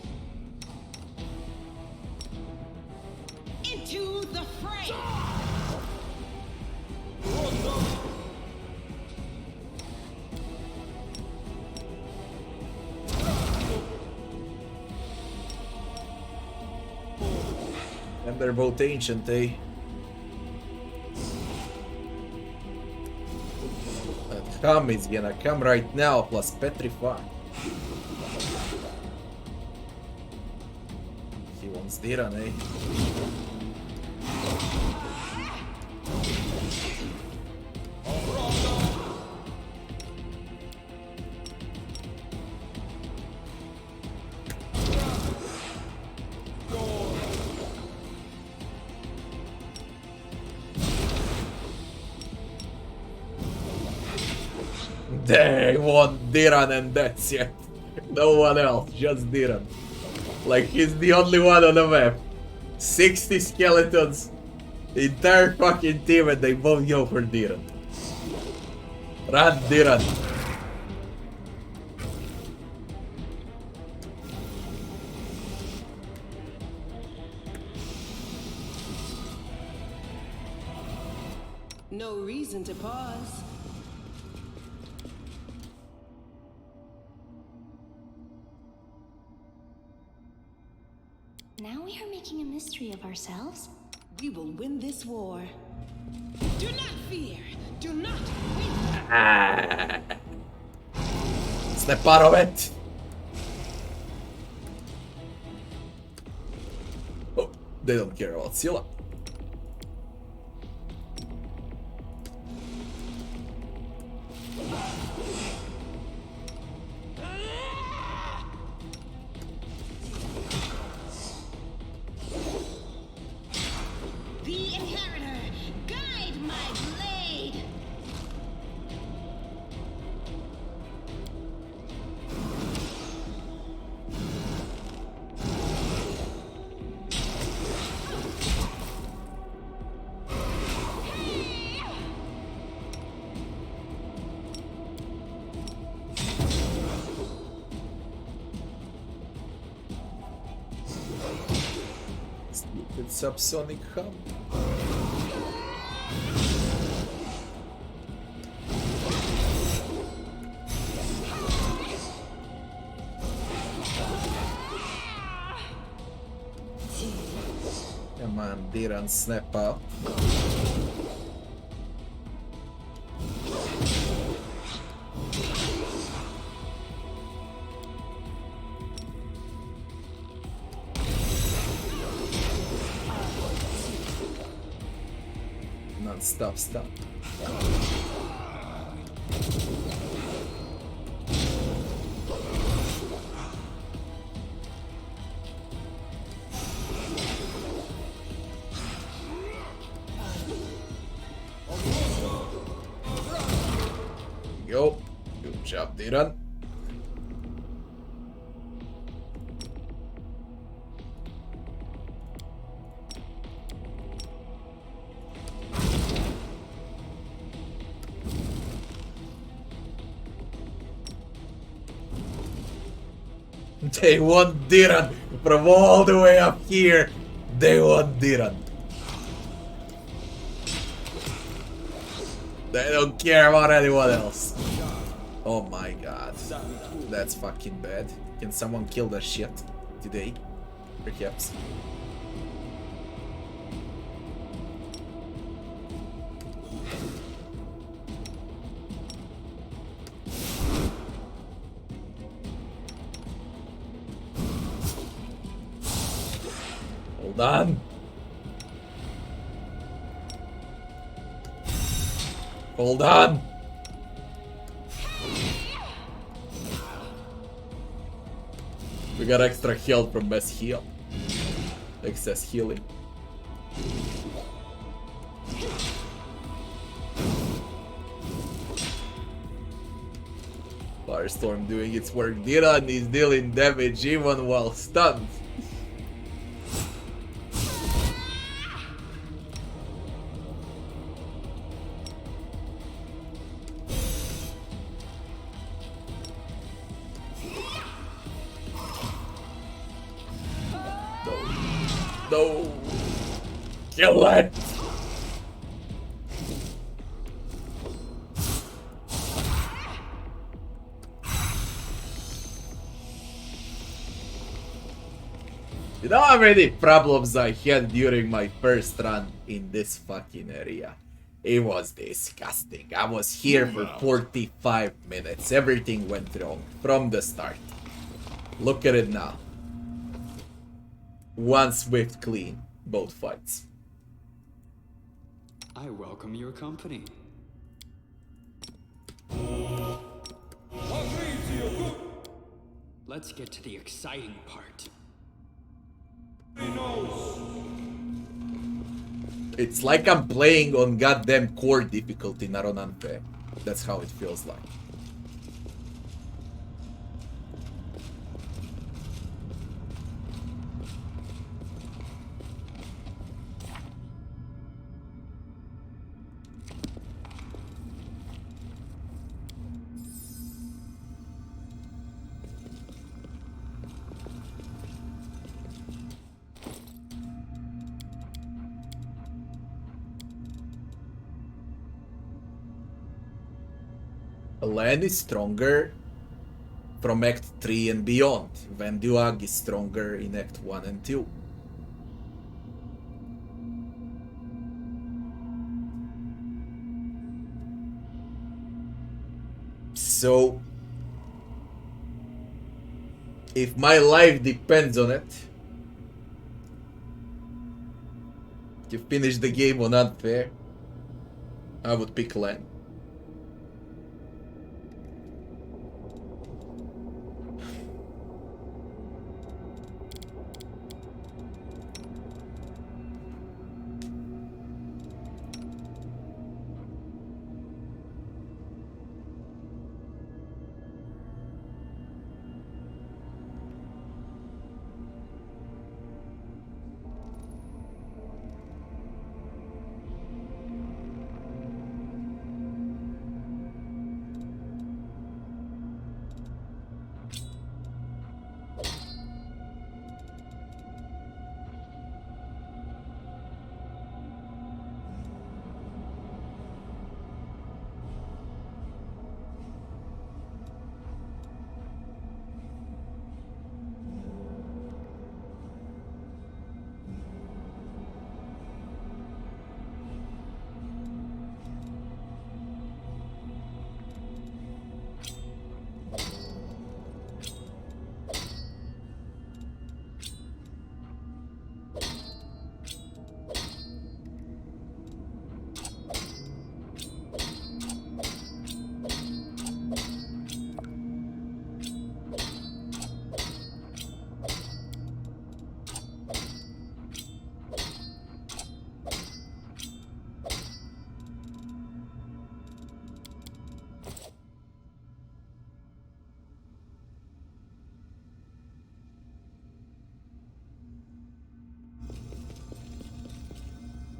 Into the fray! And they're both ancient, eh? That Hum is gonna come right now, plus Petrify. He wants Diran, eh? They want Diran and that's it. No one else, just Diran. Like he's the only one on the map. 60 skeletons, the entire fucking team, and they both go for Diran. Run, Diran. No reason to pause. Now we are making a mystery of ourselves. We will win this war. Do not fear. Do not Snap out of it. Oh, they don't care about Scylla. The inheritor, guide my blade. Stupid subsonic hum. Come on, Diran, snap out. Non-stop, stop. Go. Good job, Diran. They want Diran from all the way up here. They want Diran. They don't care about anyone else. Oh my god. That's fucking bad. Can someone kill that shit today? Perhaps. Hold on. Hold on. We got extra health from best heal. Excess healing. Firestorm doing its work. Diran is dealing damage even while stunned. No. Kill it. You know how many problems I had during my first run in this fucking area? It was disgusting. I was here for 45 minutes. Everything went wrong from the start. Look at it now. One swift clean, both fights. I welcome your company. Let's get to the exciting part. It's like I'm playing on goddamn core difficulty, not on unfair. That's how it feels like. Land is stronger from Act 3 and beyond. Venduag is stronger in Act 1 and 2. So, if my life depends on it, to finish the game on unfair, I would pick Land.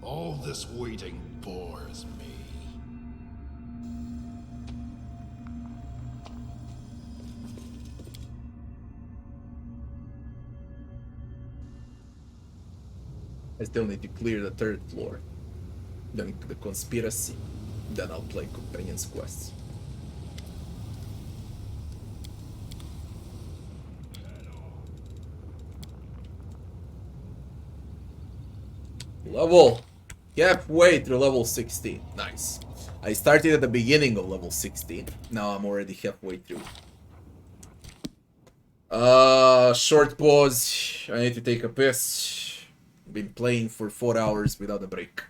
All this waiting bores me. I still need to clear the third floor. Then the conspiracy. Then I'll play companions quests. Level. Halfway through level 16. Nice. I started at the beginning of level 16. Now I'm already halfway through. Short pause. I need to take a piss. Been playing for 4 hours without a break.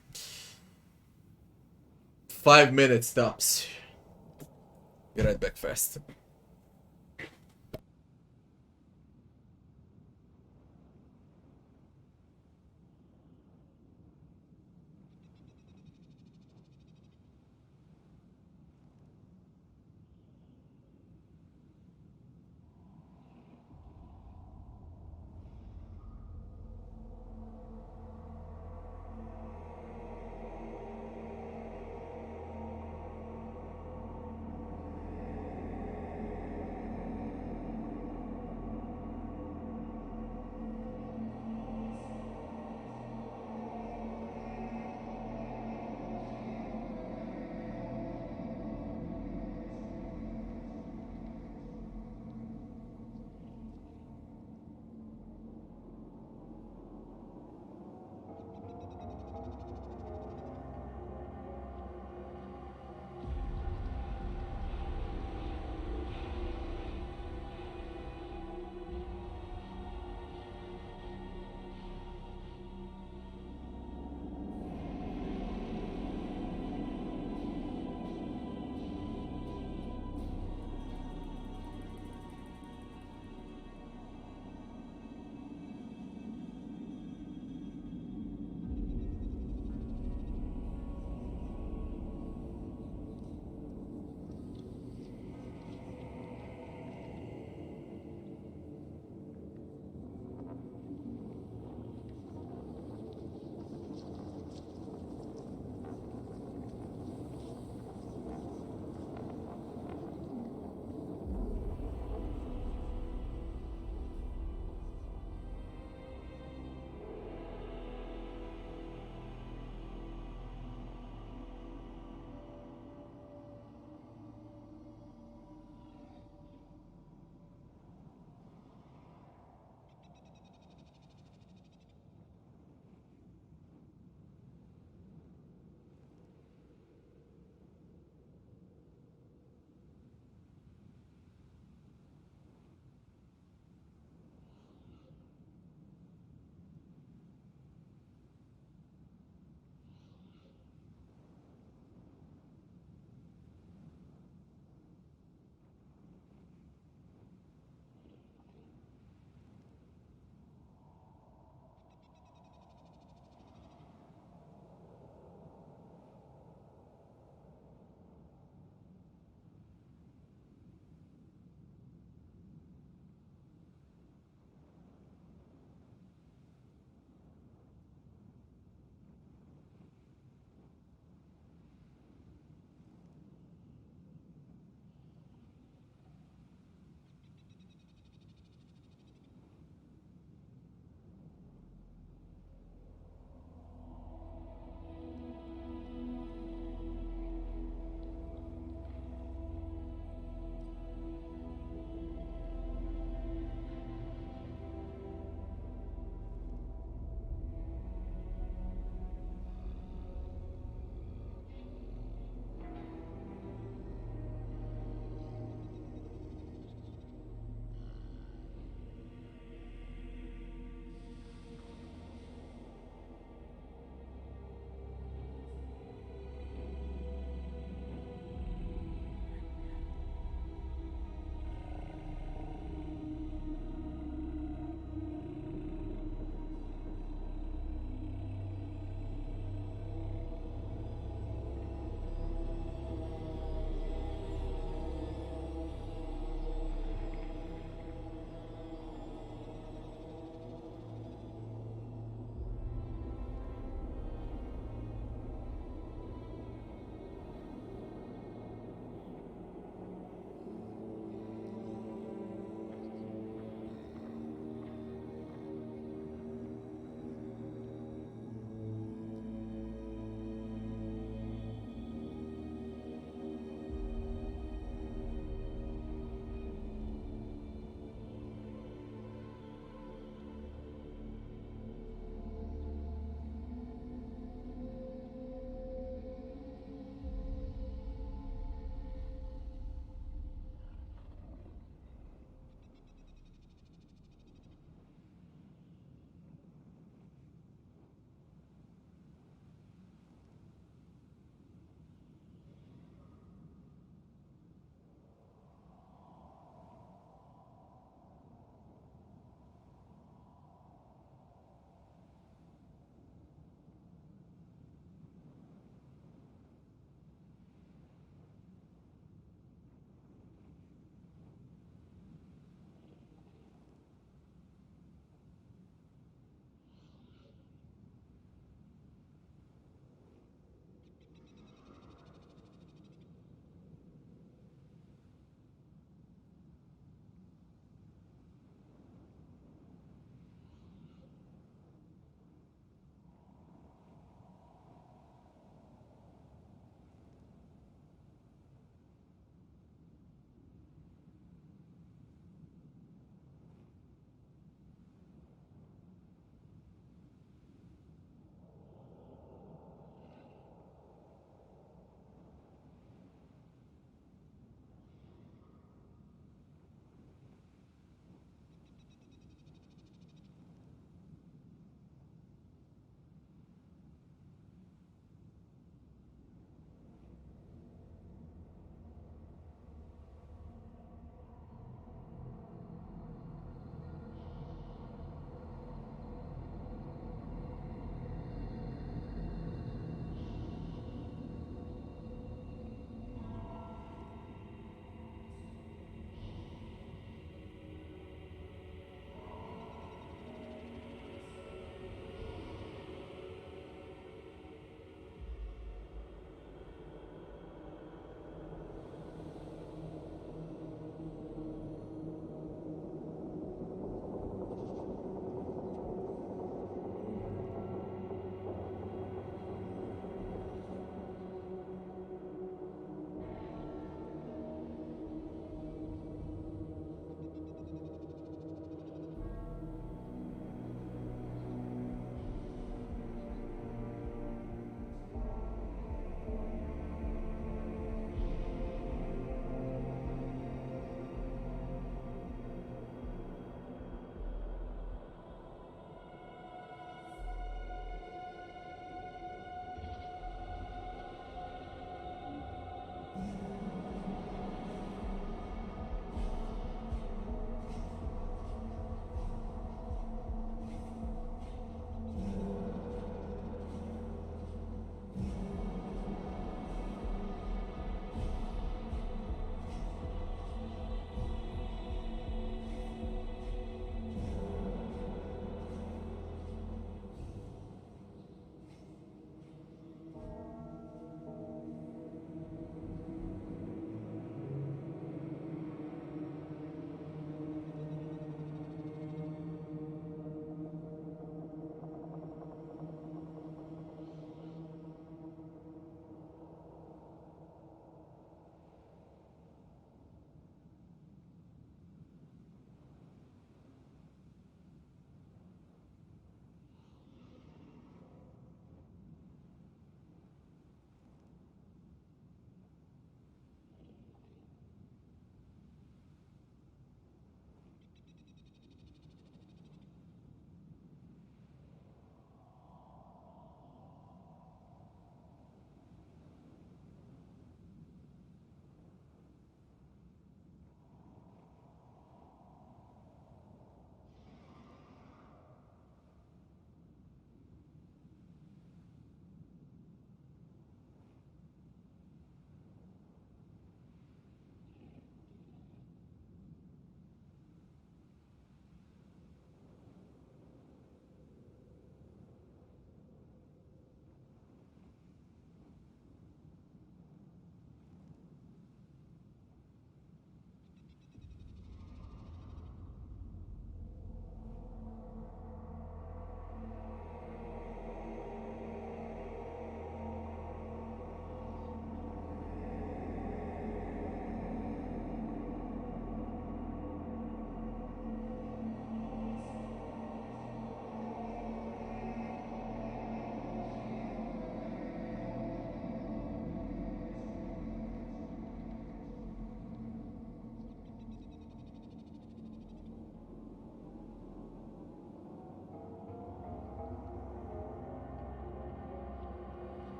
5 minutes stops. Be right back fast.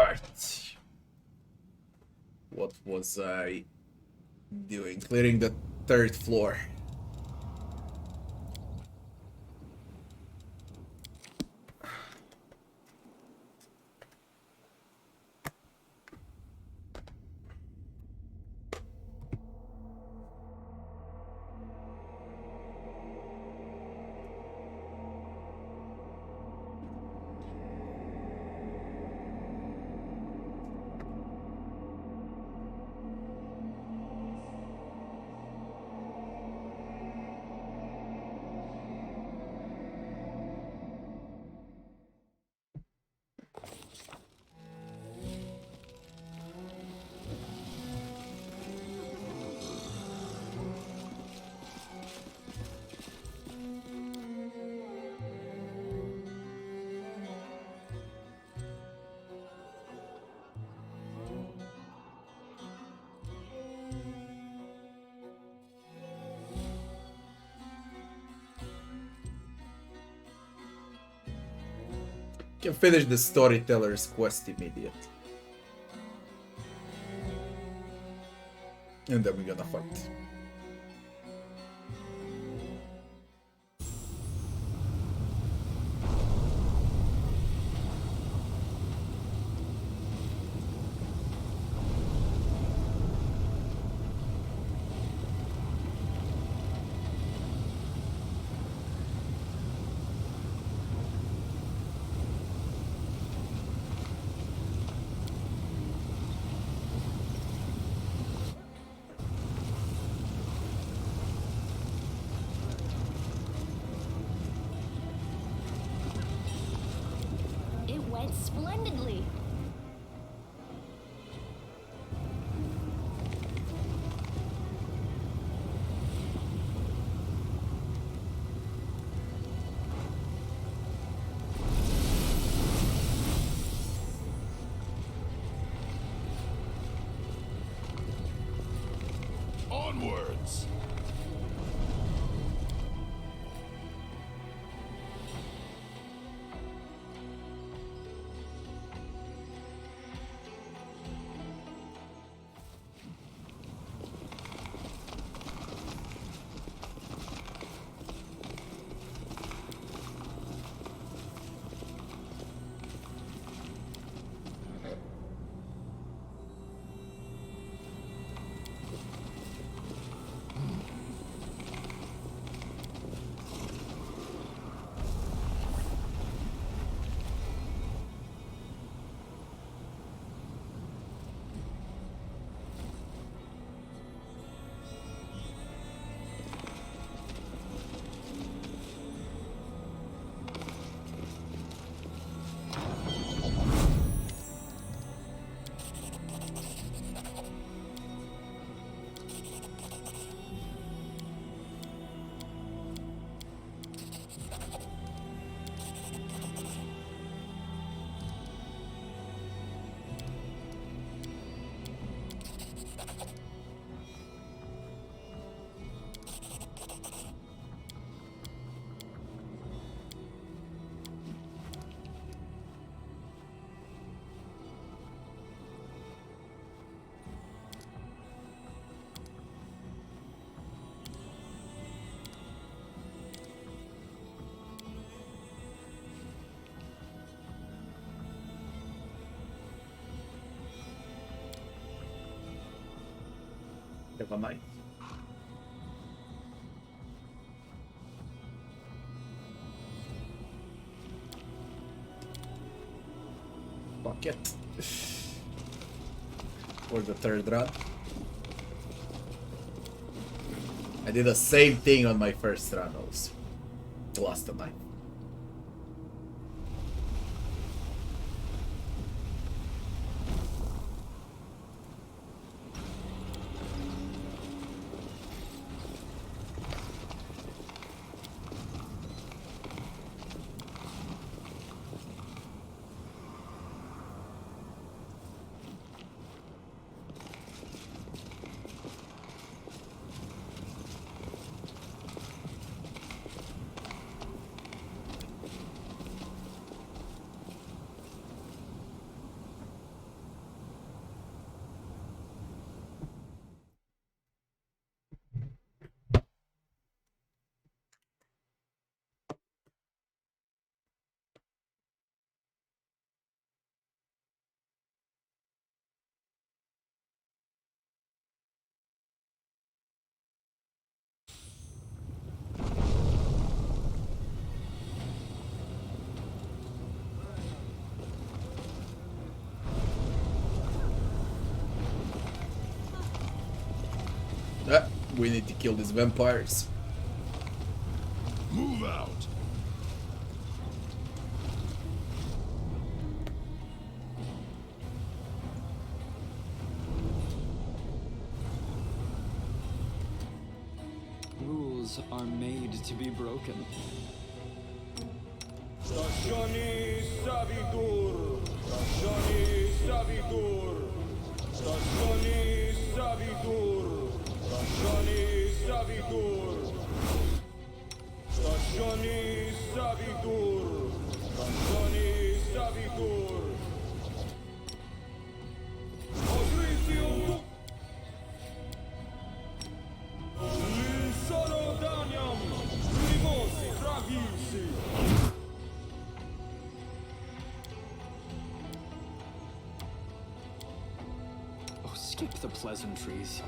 Alright. What was I doing? Clearing the 3rd floor. Can finish the storyteller's quest immediate. And then we're gonna fight. It went splendidly. Onwards! Have a knife. Bucket. For the 3rd run. I did the same thing on my 1st run also. Lost a knife. We need to kill these vampires. Move out. Rules are made to be broken. Stagioni Savidur. Stagioni Savidur. Stagioni Savidur. Stagioni Savidur. Stagioni Savidur. Stagioni Savidur. Odrisium. Solo Daniam. Primosi Travisi. Oh, skip the pleasantries.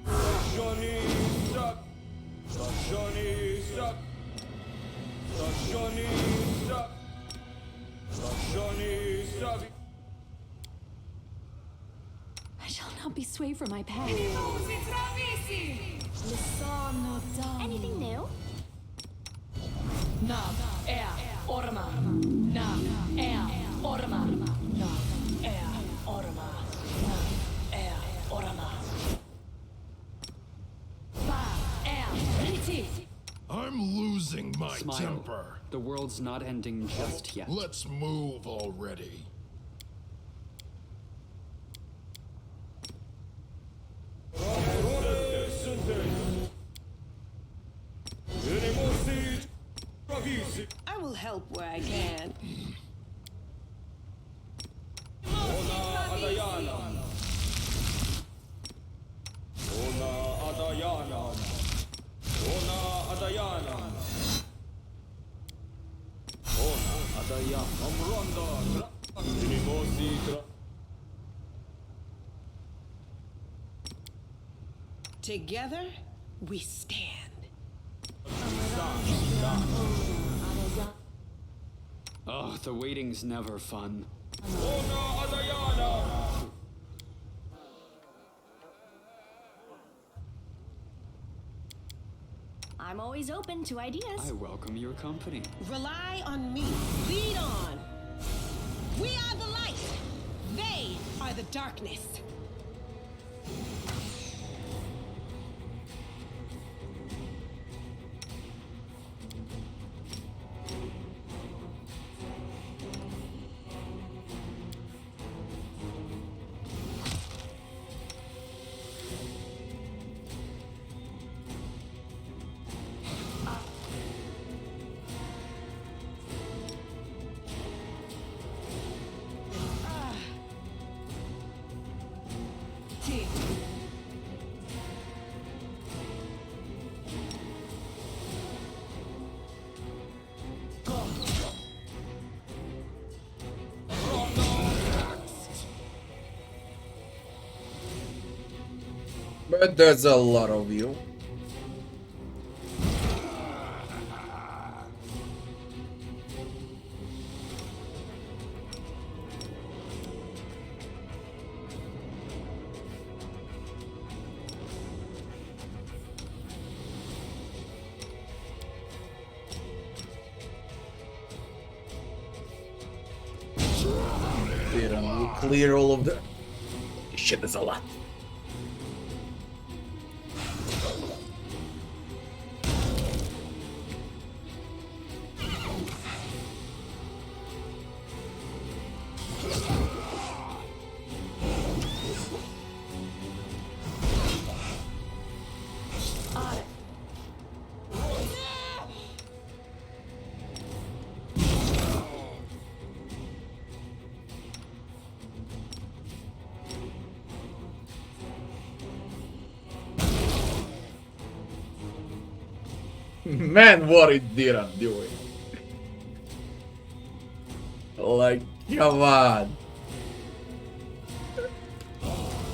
Stagioni Sav. Stagioni Sav. Stagioni Sav. Stagioni Savi. I shall not be swayed from my path. Anything new? Na er orma. Na er orma. Na er orma. Na er orma. Va er riti. I'm losing my Smile. temper. The world's not ending just yet. Let's move already. I will help where I can. Ona Adayana. Ona Adayana. Ona Adayana. Amranda. Minimosi. Together, we stand. Oh, the waiting's never fun. Ona Adayana. I'm always open to ideas. I welcome your company. Rely on me. Lead on. We are the light. They are the darkness. But there's a lot of you. We'll clear all of the shit. Is a lot. Man, what is Diran doing? Like, come on.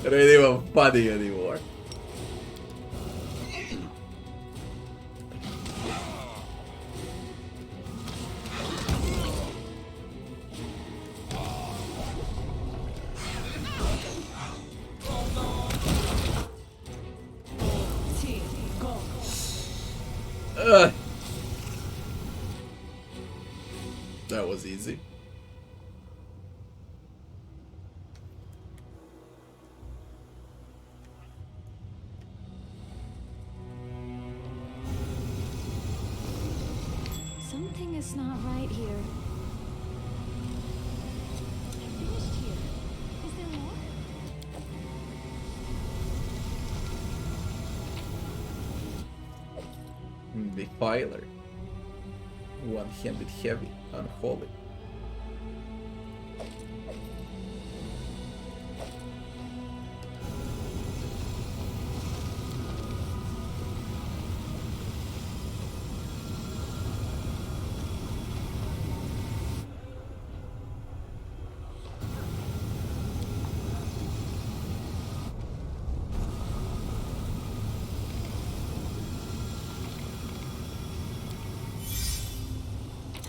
It ain't even funny anymore. That was easy. Something is not right here. I finished here. Is there more? Defiler. One-handed heavy. Unholy.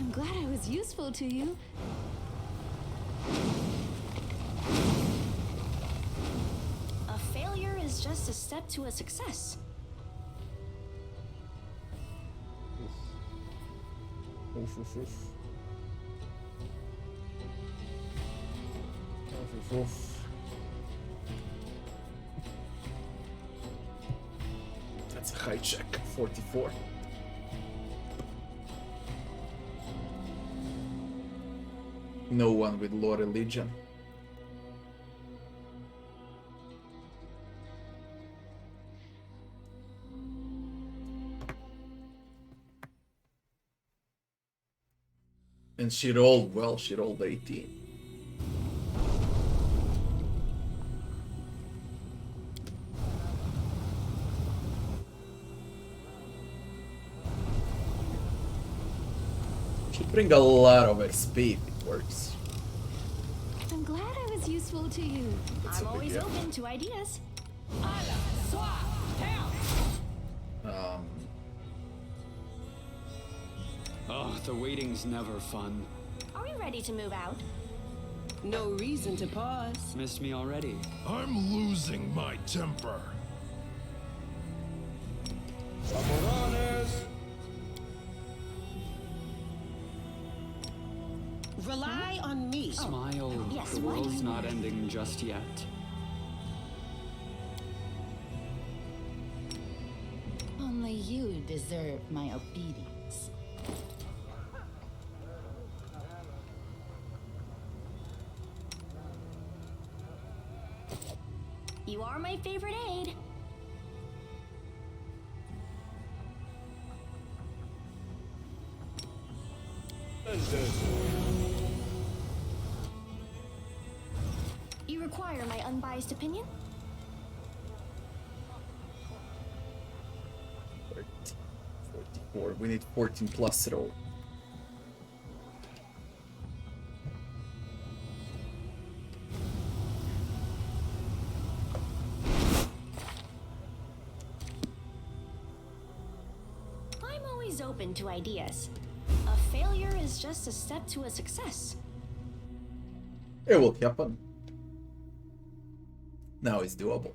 I'm glad I was useful to you. A failure is just a step to a success. That's a high check. 44. No one with law religion. And she rolled well, she rolled 18. Should bring a lot of XP if it works. I'm glad I was useful to you. That's I'm a big always gap. open to ideas. Oh, the waiting's never fun. Are we ready to move out? No reason to pause. Missed me already. I'm losing my temper. Samoranes. Rely on me. Smile. yes, The what? world's not ending just yet. Only you deserve my obedience. You are my favorite aide. You require my unbiased opinion? 30, 44. We need 14 plus roll. I'm always open to ideas. A failure is just a step to a success. It will happen. Now it's doable.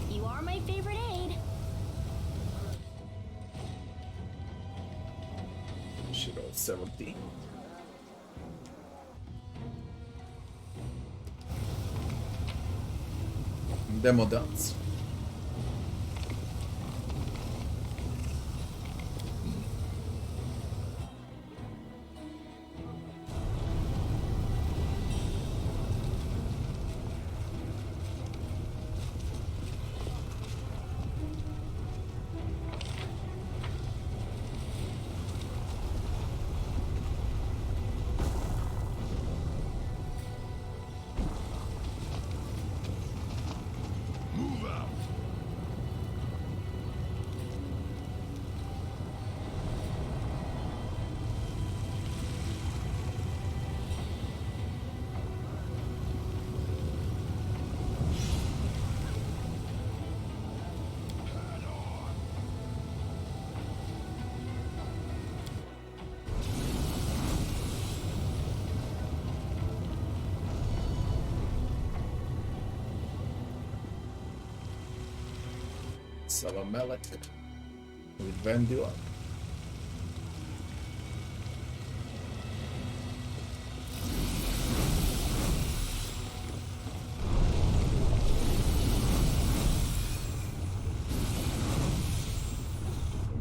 You are my favorite aide. She rolled 17. Demo dance. Move out. Curse of a Mallet with Vendula.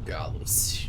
Galus.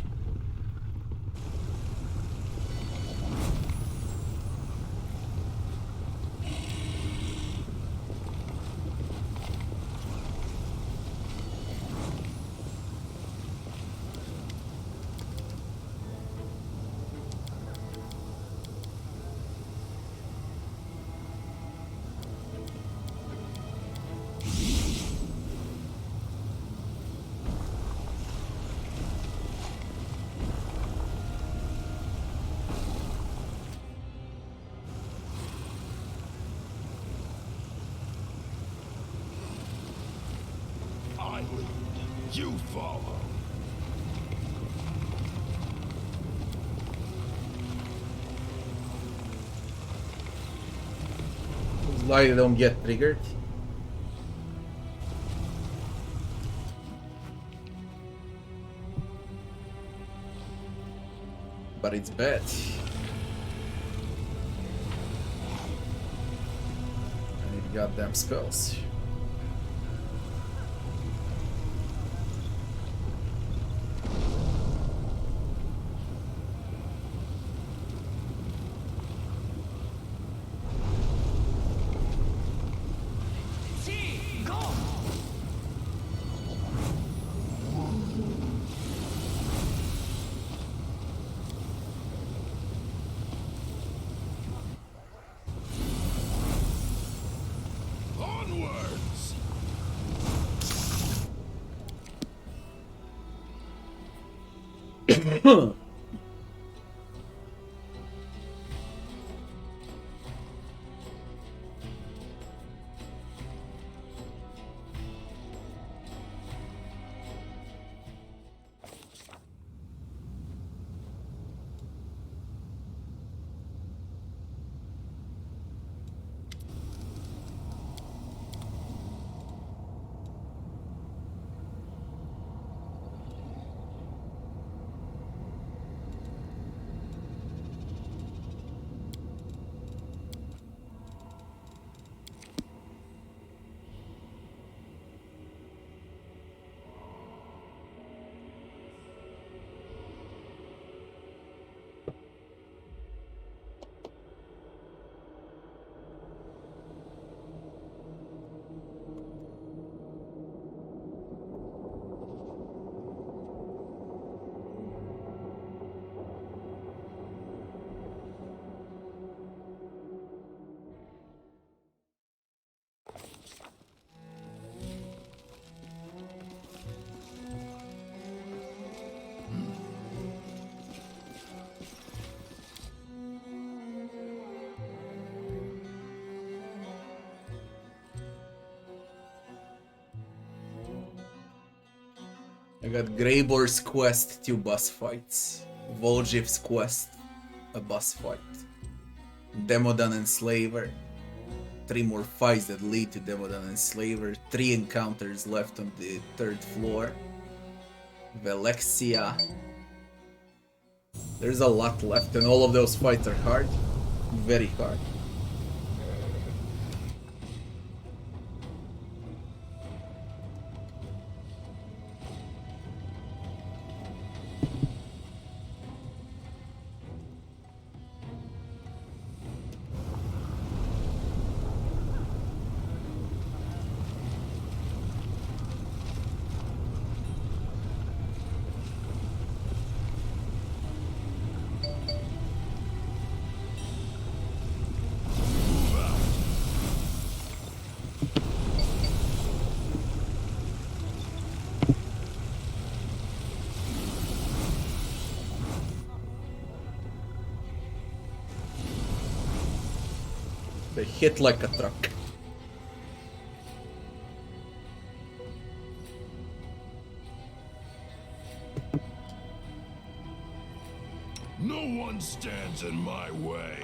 I lead, you follow. Why they don't get triggered? But it's bad. I need goddamn spells. Onwards! I got Greyboar's Quest, 2 boss fights. Voljiv's Quest, a boss fight. Demodan Enslaver, 3 more fights that lead to Demodan Enslaver. 3 encounters left on the 3rd floor. Velexia. There's a lot left and all of those fights are hard. Very hard. They hit like a truck. No one stands in my way.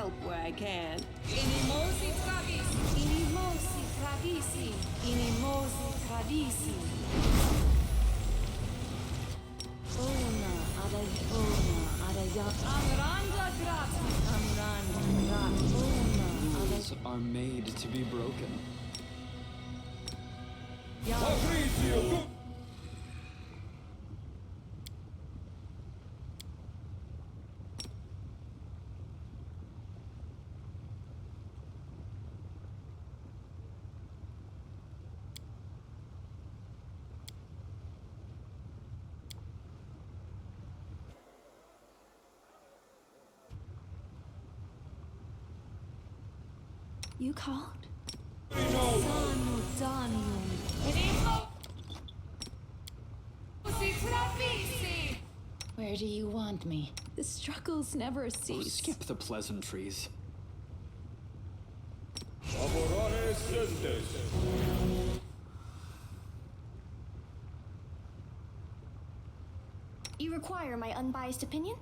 help where I can. Inimosi tradisi. Inimosi tradisi. Inimosi tradisi. Ona adaya. Amranda grata. Amranda grata. Ona Rules are made to be broken. Patricio, You called? Sanu Danium. Where do you want me? The struggles never cease. Skip the pleasantries. Laborare Sentes. You require my unbiased opinion?